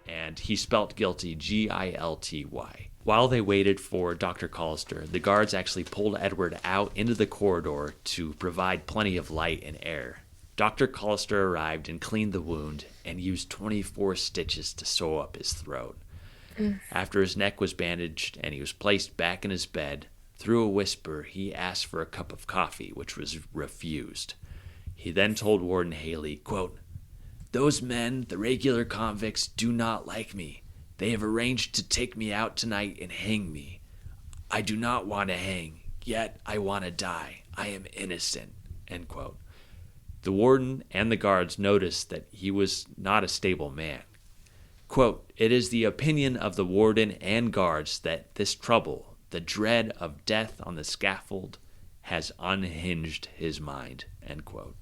G: And he spelt guilty, Gilty. While they waited for Dr. Collister, the guards actually pulled Edward out into the corridor to provide plenty of light and air. Dr. Collister arrived and cleaned the wound and used 24 stitches to sew up his throat. After his neck was bandaged and he was placed back in his bed, through a whisper, he asked for a cup of coffee, which was refused. He then told Warden Haley, quote, "Those men, the regular convicts, do not like me. They have arranged to take me out tonight and hang me. I do not want to hang, yet I want to die. I am innocent." End quote. The warden and the guards noticed that he was not a stable man. Quote, "It is the opinion of the warden and guards that this trouble, the dread of death on the scaffold, has unhinged his mind." End quote.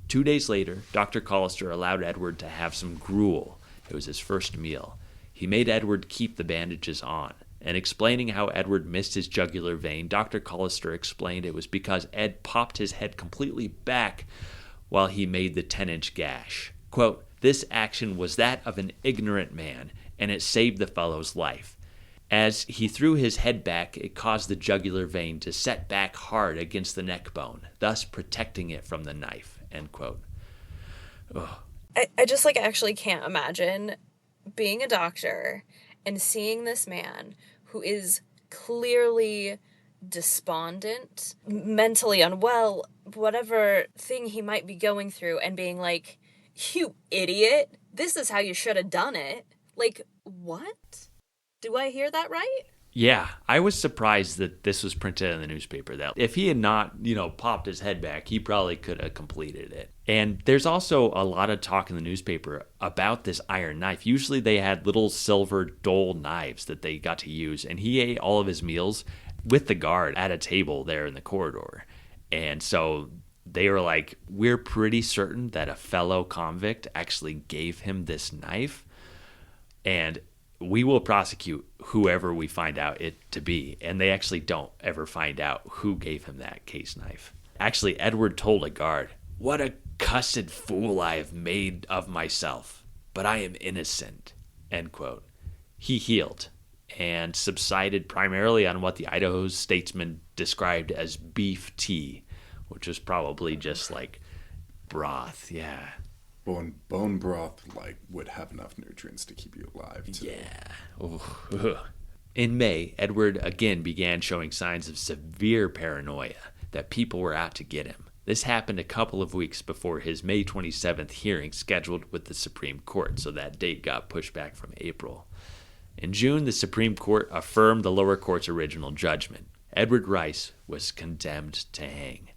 G: 2 days later, Dr. Collister allowed Edward to have some gruel. It was his first meal. He made Edward keep the bandages on. And explaining how Edward missed his jugular vein, Dr. Collister explained it was because Ed popped his head completely back while he made the 10-inch gash. Quote, "This action was that of an ignorant man, and it saved the fellow's life. As he threw his head back, it caused the jugular vein to set back hard against the neck bone, thus protecting it from the knife." End quote. Ugh.
I: I just actually can't imagine being a doctor and seeing this man who is clearly despondent, mentally unwell, whatever thing he might be going through, and being like, "You idiot, this is how you should have done it." What? Do I hear that right?
G: Yeah, I was surprised that this was printed in the newspaper, that if he had not, popped his head back, he probably could have completed it. And there's also a lot of talk in the newspaper about this iron knife. Usually they had little silver dole knives that they got to use, and he ate all of his meals with the guard at a table there in the corridor. And so they were like, "We're pretty certain that a fellow convict actually gave him this knife, and we will prosecute whoever we find out it to be." And they actually don't ever find out who gave him that case knife. Actually, Edward told a guard, "What a cussed fool I have made of myself, but I am innocent." End quote. He healed and subsided primarily on what the Idaho Statesman described as beef tea, which was probably just broth. Yeah.
H: Bone broth would have enough nutrients to keep you alive too.
G: Yeah. Ooh. In May, Edward again began showing signs of severe paranoia that people were out to get him. This happened a couple of weeks before his May 27th hearing scheduled with the Supreme Court, so that date got pushed back from April. In June, the Supreme Court affirmed the lower court's original judgment. Edward Rice was condemned to hang.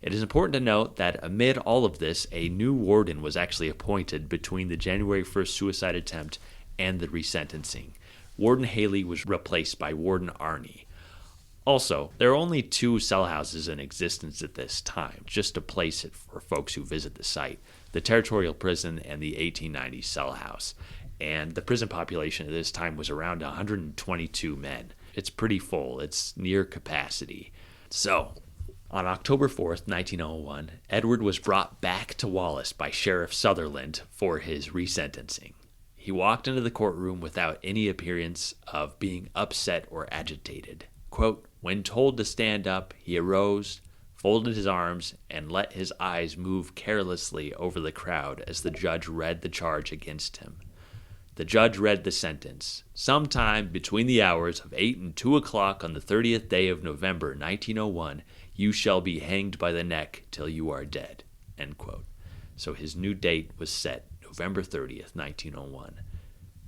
G: It is important to note that amid all of this, a new warden was actually appointed between the January 1st suicide attempt and the resentencing. Warden Haley was replaced by Warden Arney. Also, there are only 2 cell houses in existence at this time, just to place it for folks who visit the site: the Territorial Prison and the 1890 Cell House. And the prison population at this time was around 122 men. It's pretty full. It's near capacity. So, on October 4th, 1901, Edward was brought back to Wallace by Sheriff Sutherland for his resentencing. He walked into the courtroom without any appearance of being upset or agitated. Quote, "When told to stand up, he arose, folded his arms, and let his eyes move carelessly over the crowd as the judge read the charge against him. The judge read the sentence. Sometime between the hours of 8 and 2 o'clock on the 30th day of November, 1901, you shall be hanged by the neck till you are dead." End quote. So his new date was set November 30th, 1901.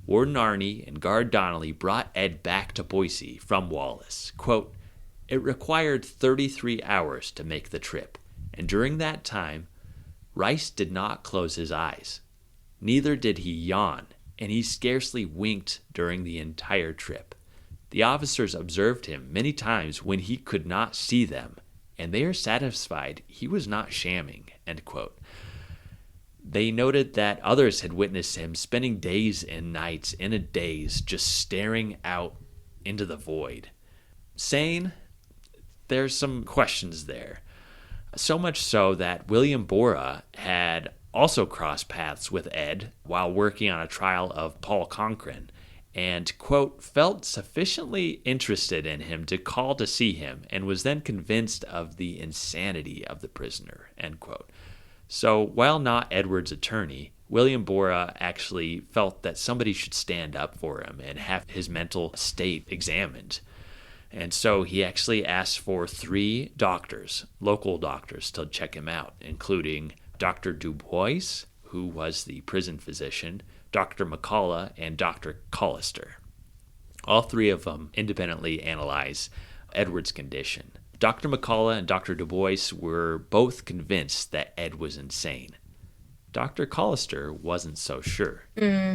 G: Warden Arney and Guard Donnelly brought Ed back to Boise from Wallace. Quote, "It required 33 hours to make the trip, and during that time, Rice did not close his eyes. Neither did he yawn, and he scarcely winked during the entire trip. The officers observed him many times when he could not see them, and they are satisfied he was not shamming, end quote. They noted that others had witnessed him spending days and nights in a daze just staring out into the void. Sane? There's some questions there. So much so that William Borah had also crossed paths with Ed while working on a trial of Paul Conkrin and, quote, felt sufficiently interested in him to call to see him and was then convinced of the insanity of the prisoner, end quote. So while not Edward's attorney, William Borah actually felt that somebody should stand up for him and have his mental state examined. And so he actually asked for 3 doctors, local doctors, to check him out, including Dr. Dubois, who was the prison physician, Dr. McCullough, and Dr. Collister. All 3 of them independently analyze Edward's condition. Dr. McCullough and Dr. Dubois were both convinced that Ed was insane. Dr. Collister wasn't so sure.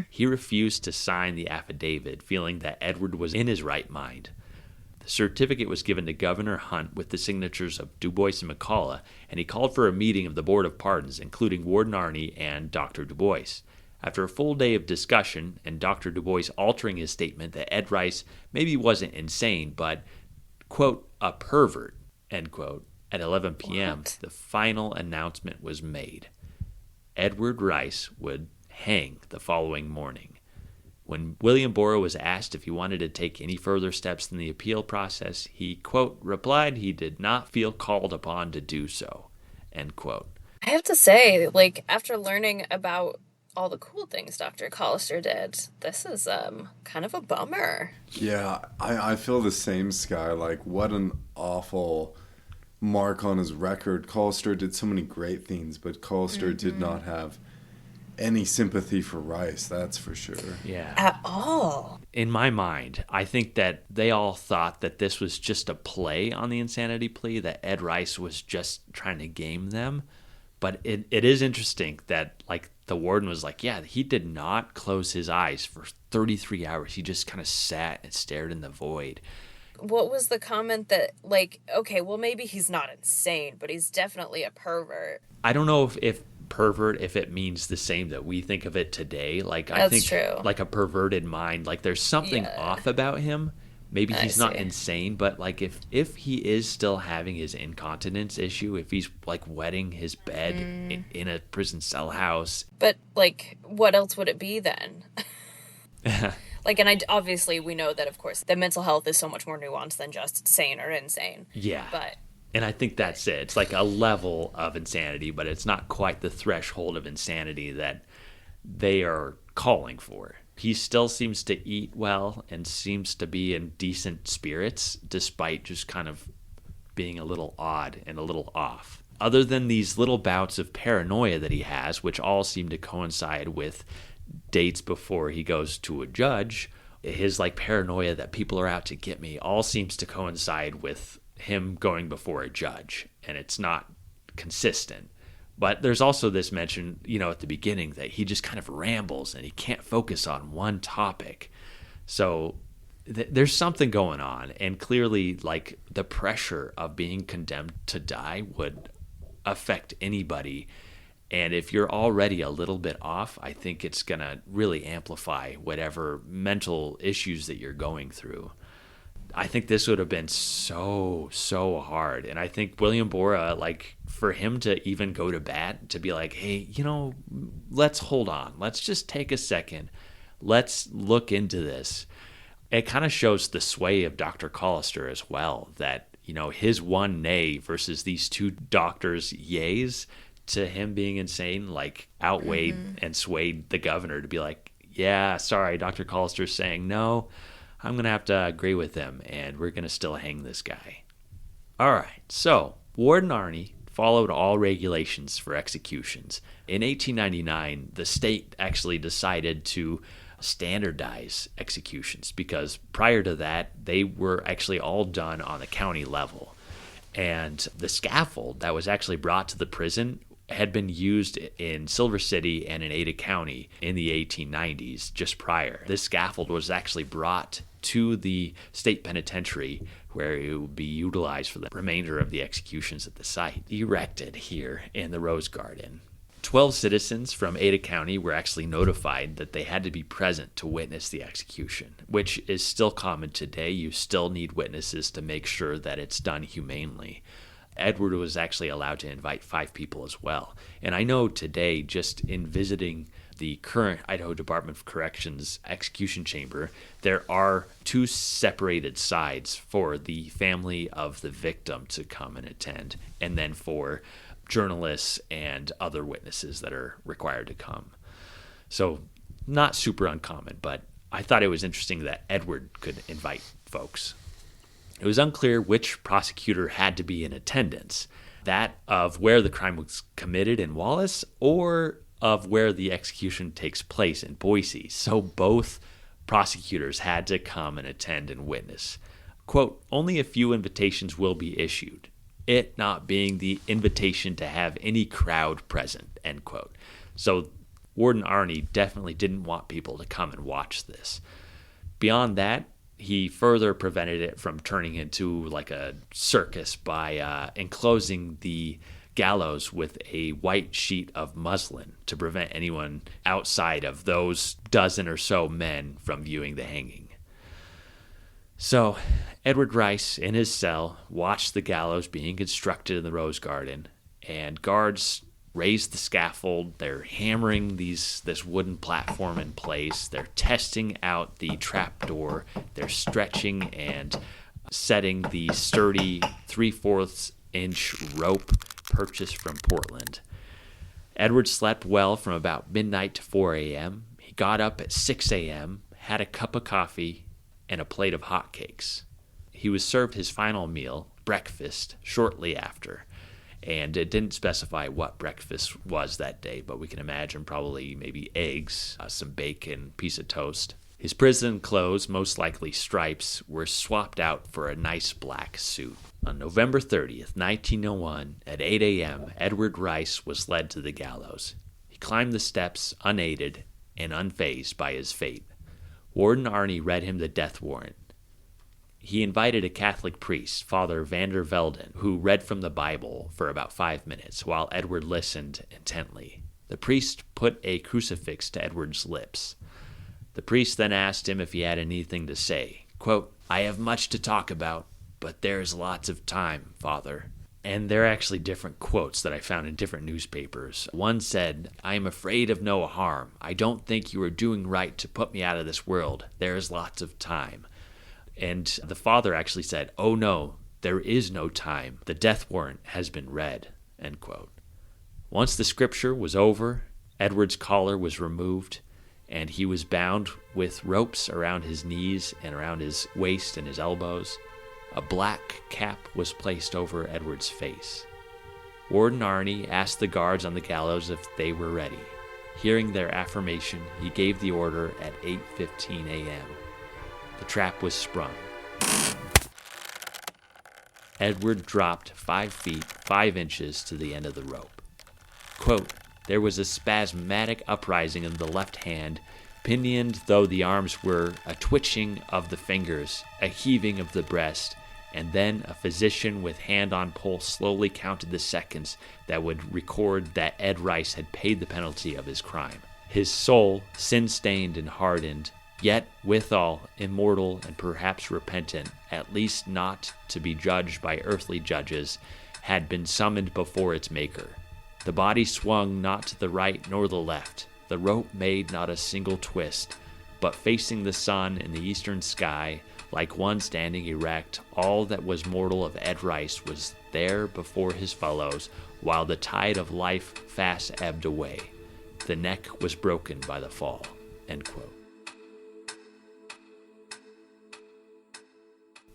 G: He refused to sign the affidavit, feeling that Edward was in his right mind. The certificate was given to Governor Hunt with the signatures of Dubois and McCullough, and he called for a meeting of the Board of Pardons, including Warden Arney and Dr. Dubois. After a full day of discussion, and Dr. Dubois altering his statement that Ed Rice maybe wasn't insane, but, quote, a pervert, end quote, at 11 p.m., the final announcement was made. Edward Rice would hang the following morning. When William Borah was asked if he wanted to take any further steps in the appeal process, he, quote, replied he did not feel called upon to do so, end quote.
I: I have to say, like, after learning about all the cool things Dr. Collister did, this is kind of a bummer.
H: Yeah, I feel the same, Skye. Like, what an awful mark on his record. Collister did so many great things, but Collister did not have any sympathy for Rice, that's for sure.
G: Yeah.
I: At all.
G: In my mind, I think that they all thought that this was just a play on the insanity plea, that Ed Rice was just trying to game them. But it is interesting that, like, the warden was like, yeah, he did not close his eyes for 33 hours. He just kind of sat and stared in the void.
I: What was the comment that, like, okay, well, maybe he's not insane, but he's definitely a pervert?
G: I don't know if pervert, if it means the same that we think of it today. Like, I think
I: true.
G: Like a perverted mind, like there's something off about him. Maybe he's not insane, but like if he is still having his incontinence issue, if he's like wetting his bed in a prison cell house.
I: But like, what else would it be then? Like, and obviously we know that, of course, that mental health is so much more nuanced than just sane or insane.
G: Yeah.
I: But
G: and I think that's it. It's like a level of insanity, but it's not quite the threshold of insanity that they are calling for. He still seems to eat well and seems to be in decent spirits, despite just kind of being a little odd and a little off. Other than these little bouts of paranoia that he has, which all seem to coincide with dates before he goes to a judge, his like paranoia that people are out to get me all seems to coincide with him going before a judge, and it's not consistent. But there's also this mention, at the beginning that he just kind of rambles and he can't focus on one topic. So there's something going on, and clearly, like, the pressure of being condemned to die would affect anybody. And if you're already a little bit off, I think it's going to really amplify whatever mental issues that you're going through. I think this would have been so hard. And I think William Borah, like, for him to even go to bat, to be like, hey, let's hold on. Let's just take a second. Let's look into this. It kind of shows the sway of Dr. Collister as well, that, his one nay versus these two doctors' yays to him being insane, like, outweighed and swayed the governor to be like, yeah, sorry, Dr. Collister's saying no. I'm going to have to agree with him, and we're going to still hang this guy. All right, so Warden Arney followed all regulations for executions. In 1899, the state actually decided to standardize executions because prior to that, they were actually all done on the county level. And the scaffold that was actually brought to the prison had been used in Silver City and in Ada County in the 1890s, just prior. This scaffold was actually brought to the state penitentiary where it would be utilized for the remainder of the executions at the site, erected here in the Rose Garden. 12 citizens from Ada County were actually notified that they had to be present to witness the execution, which is still common today. You still need witnesses to make sure that it's done humanely. Edward was actually allowed to invite 5 people as well. And I know today, just in visiting the current Idaho Department of Corrections execution chamber, there are 2 separated sides for the family of the victim to come and attend, and then for journalists and other witnesses that are required to come. So not super uncommon, but I thought it was interesting that Edward could invite folks. It was unclear which prosecutor had to be in attendance, that of where the crime was committed in Wallace or of where the execution takes place in Boise. So both prosecutors had to come and attend and witness. Quote, only a few invitations will be issued, it not being the invitation to have any crowd present, end quote. So Warden Arney definitely didn't want people to come and watch this. Beyond that, he further prevented it from turning into like a circus by enclosing the gallows with a white sheet of muslin to prevent anyone outside of those dozen or so men from viewing the hanging. So Edward Rice, in his cell, watched the gallows being constructed in the Rose Garden, and guards raised the scaffold. They're hammering this wooden platform in place. They're testing out the trapdoor. They're stretching and setting the sturdy 3/4 inch rope purchased from Portland. Edward slept well from about midnight to 4 a.m. He got up at 6 a.m., had a cup of coffee, and a plate of hotcakes. He was served his final meal, breakfast, shortly after. And it didn't specify what breakfast was that day, but we can imagine probably maybe eggs, some bacon, piece of toast. His prison clothes, most likely stripes, were swapped out for a nice black suit. On November 30th, 1901, at 8 a.m., Edward Rice was led to the gallows. He climbed the steps unaided and unfazed by his fate. Warden Arney read him the death warrant. He invited a Catholic priest, Father Vander Velden, who read from the Bible for about 5 minutes while Edward listened intently. The priest put a crucifix to Edward's lips. The priest then asked him if he had anything to say. Quote, I have much to talk about, but there's lots of time, Father. And there are actually different quotes that I found in different newspapers. One said, I am afraid of no harm. I don't think you are doing right to put me out of this world. There is lots of time. And the father actually said, oh no, there is no time. The death warrant has been read, end quote. Once the scripture was over, Edward's collar was removed, and he was bound with ropes around his knees and around his waist and his elbows. A black cap was placed over Edward's face. Warden Arney asked the guards on the gallows if they were ready. Hearing their affirmation, he gave the order at 8:15 a.m. The trap was sprung. Edward dropped 5 feet 5 inches to the end of the rope. Quote, there was a spasmodic uprising in the left hand, pinioned though the arms were, a twitching of the fingers, a heaving of the breast, and then a physician with hand on pulse slowly counted the seconds that would record that Ed Rice had paid the penalty of his crime. His soul, sin-stained and hardened, yet withal immortal and perhaps repentant, at least not to be judged by earthly judges, had been summoned before its maker. The body swung not to the right nor the left. The rope made not a single twist, but facing the sun in the eastern sky, like one standing erect, all that was mortal of Ed Rice was there before his fellows, while the tide of life fast ebbed away. The neck was broken by the fall, end quote.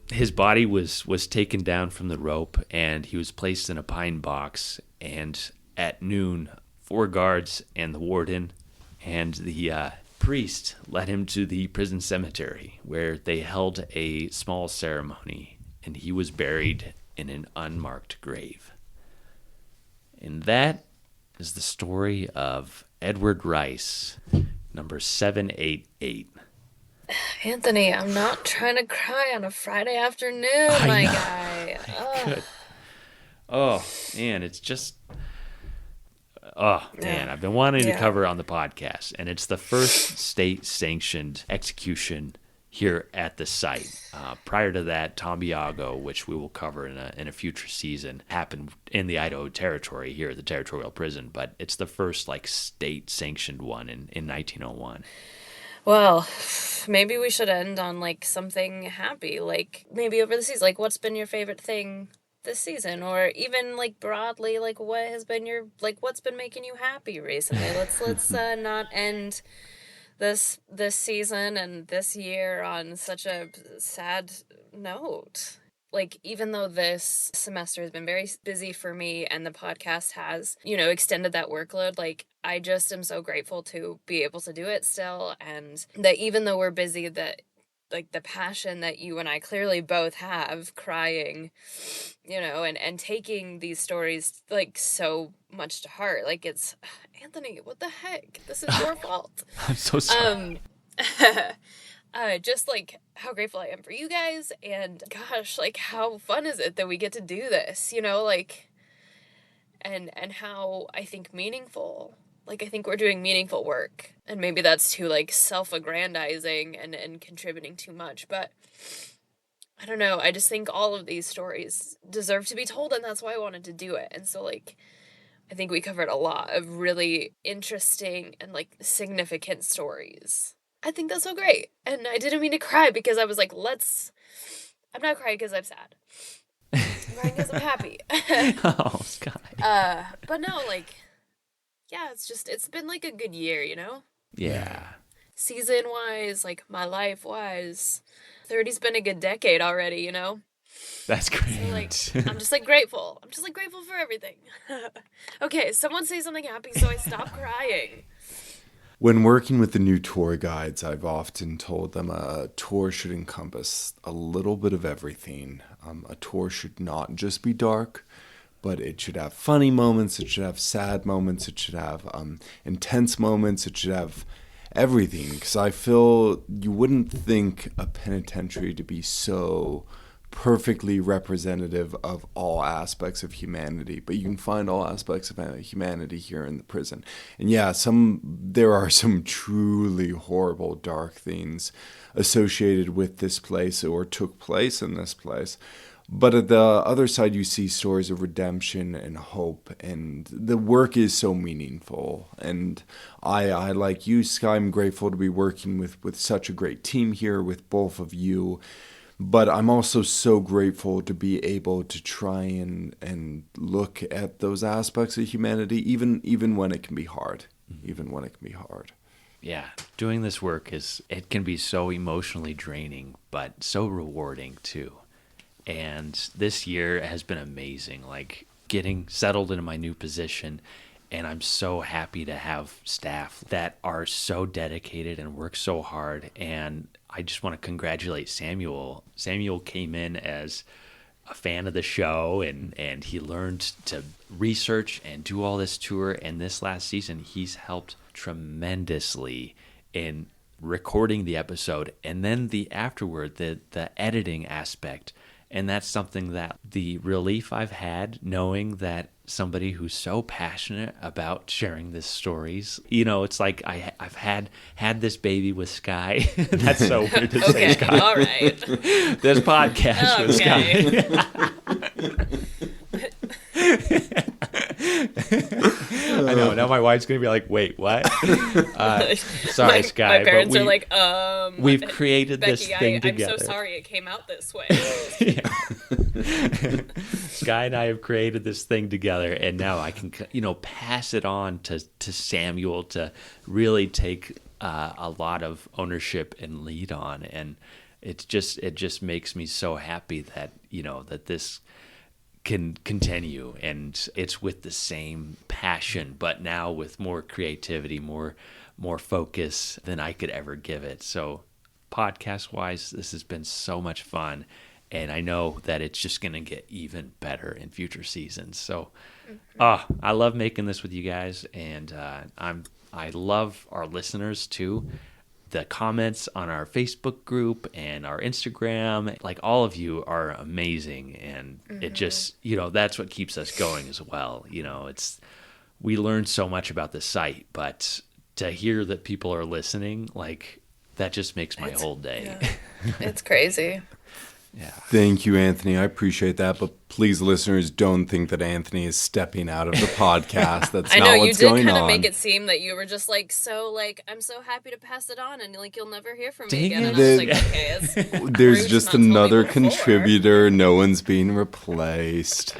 G: His body was taken down from the rope, and he was placed in a pine box, and at noon, 4 guards and the warden and the priest led him to the prison cemetery, where they held a small ceremony, and he was buried in an unmarked grave. And that is the story of Edward Rice, number 788.
I: Anthony, I'm not trying to cry on a Friday afternoon, my guy.
G: Good. Oh, man, it's just... Oh, man, I've been wanting to cover it on the podcast, and it's the first state-sanctioned execution here at the site. Prior to that, Tom Biago, which we will cover in a future season, happened in the Idaho Territory here at the Territorial Prison, but it's the first state-sanctioned one in 1901.
I: Well, maybe we should end on something happy, maybe over the season. What's been your favorite thing this season, or even broadly, what has been your what's been making you happy recently? Let's not end this season and this year on such a sad note. Even though this semester has been very busy for me and the podcast has, extended that workload, I just am so grateful to be able to do it still, and that even though we're busy, that the passion that you and I clearly both have, crying, and taking these stories so much to heart. It's, Anthony, what the heck? This is your fault.
G: I'm so sorry.
I: Just how grateful I am for you guys, and gosh, how fun is it that we get to do this, and how I think meaningful. I think we're doing meaningful work, and maybe that's too self-aggrandizing and contributing too much, but I don't know. I just think all of these stories deserve to be told, and that's why I wanted to do it. And so I think we covered a lot of really interesting and significant stories. I think that's so great. And I didn't mean to cry because I was I'm not crying because I'm sad. I'm crying because I'm happy.
G: Oh, Skye.
I: But no, yeah, it's been a good year,
G: Yeah.
I: Season-wise, my life-wise. 30's been a good decade already,
G: That's great.
I: So, I'm just grateful. I'm just grateful for everything. Okay, someone say something happy so I stop crying.
H: When working with the new tour guides, I've often told them a tour should encompass a little bit of everything. A tour should not just be dark, but it should have funny moments, it should have sad moments, it should have intense moments, it should have everything. Because I feel you wouldn't think a penitentiary to be so perfectly representative of all aspects of humanity, but you can find all aspects of humanity here in the prison. And yeah, there are some truly horrible, dark things associated with this place or took place in this place. But at the other side, you see stories of redemption and hope, and the work is so meaningful. And I like you, Skye, I'm grateful to be working with such a great team here, with both of you. But I'm also so grateful to be able to try and look at those aspects of humanity, even when it can be hard. Even when it can be hard.
G: Yeah, doing this work it can be so emotionally draining, but so rewarding too. And this year has been amazing, getting settled into my new position. And I'm so happy to have staff that are so dedicated and work so hard. And I just want to congratulate Samuel. Samuel came in as a fan of the show, and he learned to research and do all this tour. And this last season, he's helped tremendously in recording the episode and then the afterward, the editing aspect. And that's something that the relief I've had knowing that somebody who's so passionate about sharing these stories, it's I've had this baby with Skye. That's so weird to say, Skye.
I: All right.
G: This podcast with Skye. I know. Now my wife's going to be like, wait, what? Sorry, Skye.
I: My parents are
G: we've created
I: Becky,
G: this thing together.
I: I'm so sorry it came out this way.
G: Skye and I have created this thing together, and now I can, pass it on to Samuel to really take a lot of ownership and lead on. And it just makes me so happy that, that this can continue, and it's with the same passion, but now with more creativity, more focus than I could ever give it. So podcast wise, this has been so much fun, And I know that it's just going to get even better in future seasons. So, I love making this with you guys, and I love our listeners too. The comments on our Facebook group and our Instagram, like all of you are amazing, and it just, that's what keeps us going as well. We learned so much about the site, but to hear that people are listening, like that just makes my whole day.
I: Yeah. It's crazy.
G: Yeah.
H: Thank you, Anthony. I appreciate that. But please, listeners, don't think that Anthony is stepping out of the podcast. That's
I: I know,
H: not what's going on.
I: you did kind of make it seem that you were just like, I'm so happy to pass it on, and like you'll never hear from me again. And I was like, okay,
H: there's just another contributor. No one's being replaced.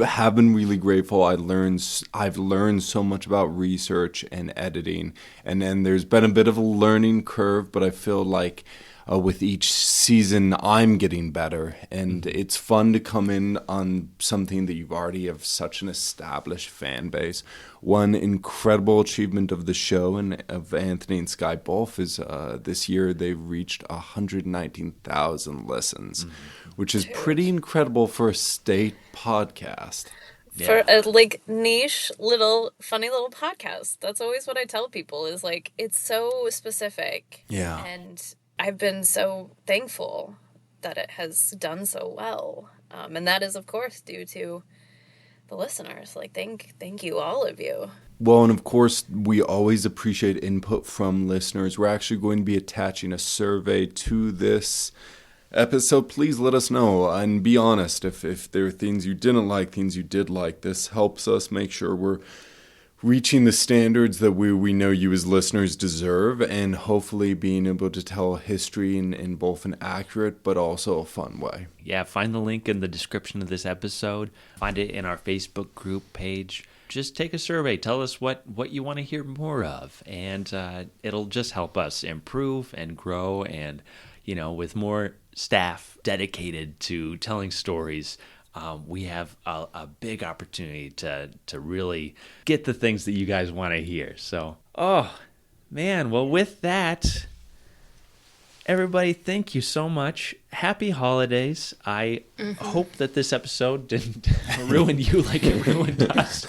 H: Have been really grateful. I've learned so much about research and editing, and then there's been a bit of a learning curve, but I feel like with each season I'm getting better, and it's fun to come in on something that you've already have such an established fan base. One incredible achievement of the show and of Anthony and Skye both is this year they've reached 119,000 listens, which is pretty incredible for a state podcast.
I: For a niche little funny little podcast. That's always what I tell people is like, it's so specific.
H: Yeah.
I: And I've been so thankful that it has done so well. And that is, of course, due to the listeners. Like, thank you, all of you.
H: Well, and of course, we always appreciate input from listeners. We're actually going to be attaching a survey to this episode. Please let us know and be honest. If there are things you didn't like, things you did like, this helps us make sure we're reaching the standards that we know you as listeners deserve, and hopefully being able to tell history in both an accurate but also a fun way.
G: Yeah, find the link in the description of this episode. Find it in our Facebook group page. Just take a survey. Tell us what you want to hear more of, and it'll just help us improve and grow, and with more staff dedicated to telling stories, we have a big opportunity to really get the things that you guys want to hear. So, well, with that, everybody, thank you so much. Happy holidays. I hope that this episode didn't ruin you like it ruined us.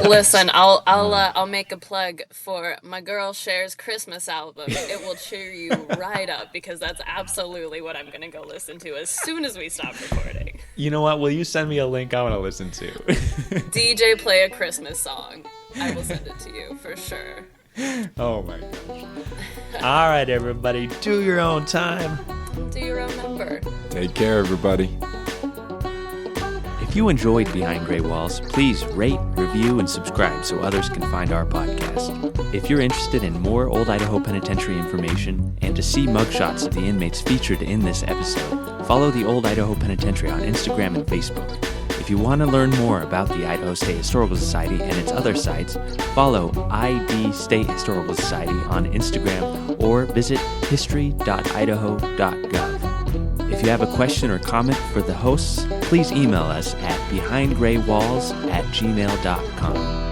I: Listen, I'll make a plug for my girl Cher's Christmas album. It will cheer you right up, because that's absolutely what I'm gonna go listen to as soon as we stop recording.
G: You know what? Will you send me a link I want to listen to?
I: DJ, play a Christmas song. I will send it to you for sure.
G: Oh my gosh. All right, everybody, do your own time.
I: Do your own number.
H: Take care, everybody.
G: If you enjoyed Behind Gray Walls, please rate, review, and subscribe so others can find our podcast. If you're interested in more Old Idaho Penitentiary information and to see mugshots of the inmates featured in this episode, follow the Old Idaho Penitentiary on Instagram and Facebook. If you want to learn more about the Idaho State Historical Society and its other sites, follow ID State Historical Society on Instagram or visit history.idaho.gov. If you have a question or comment for the hosts, please email us at behindgraywalls@gmail.com.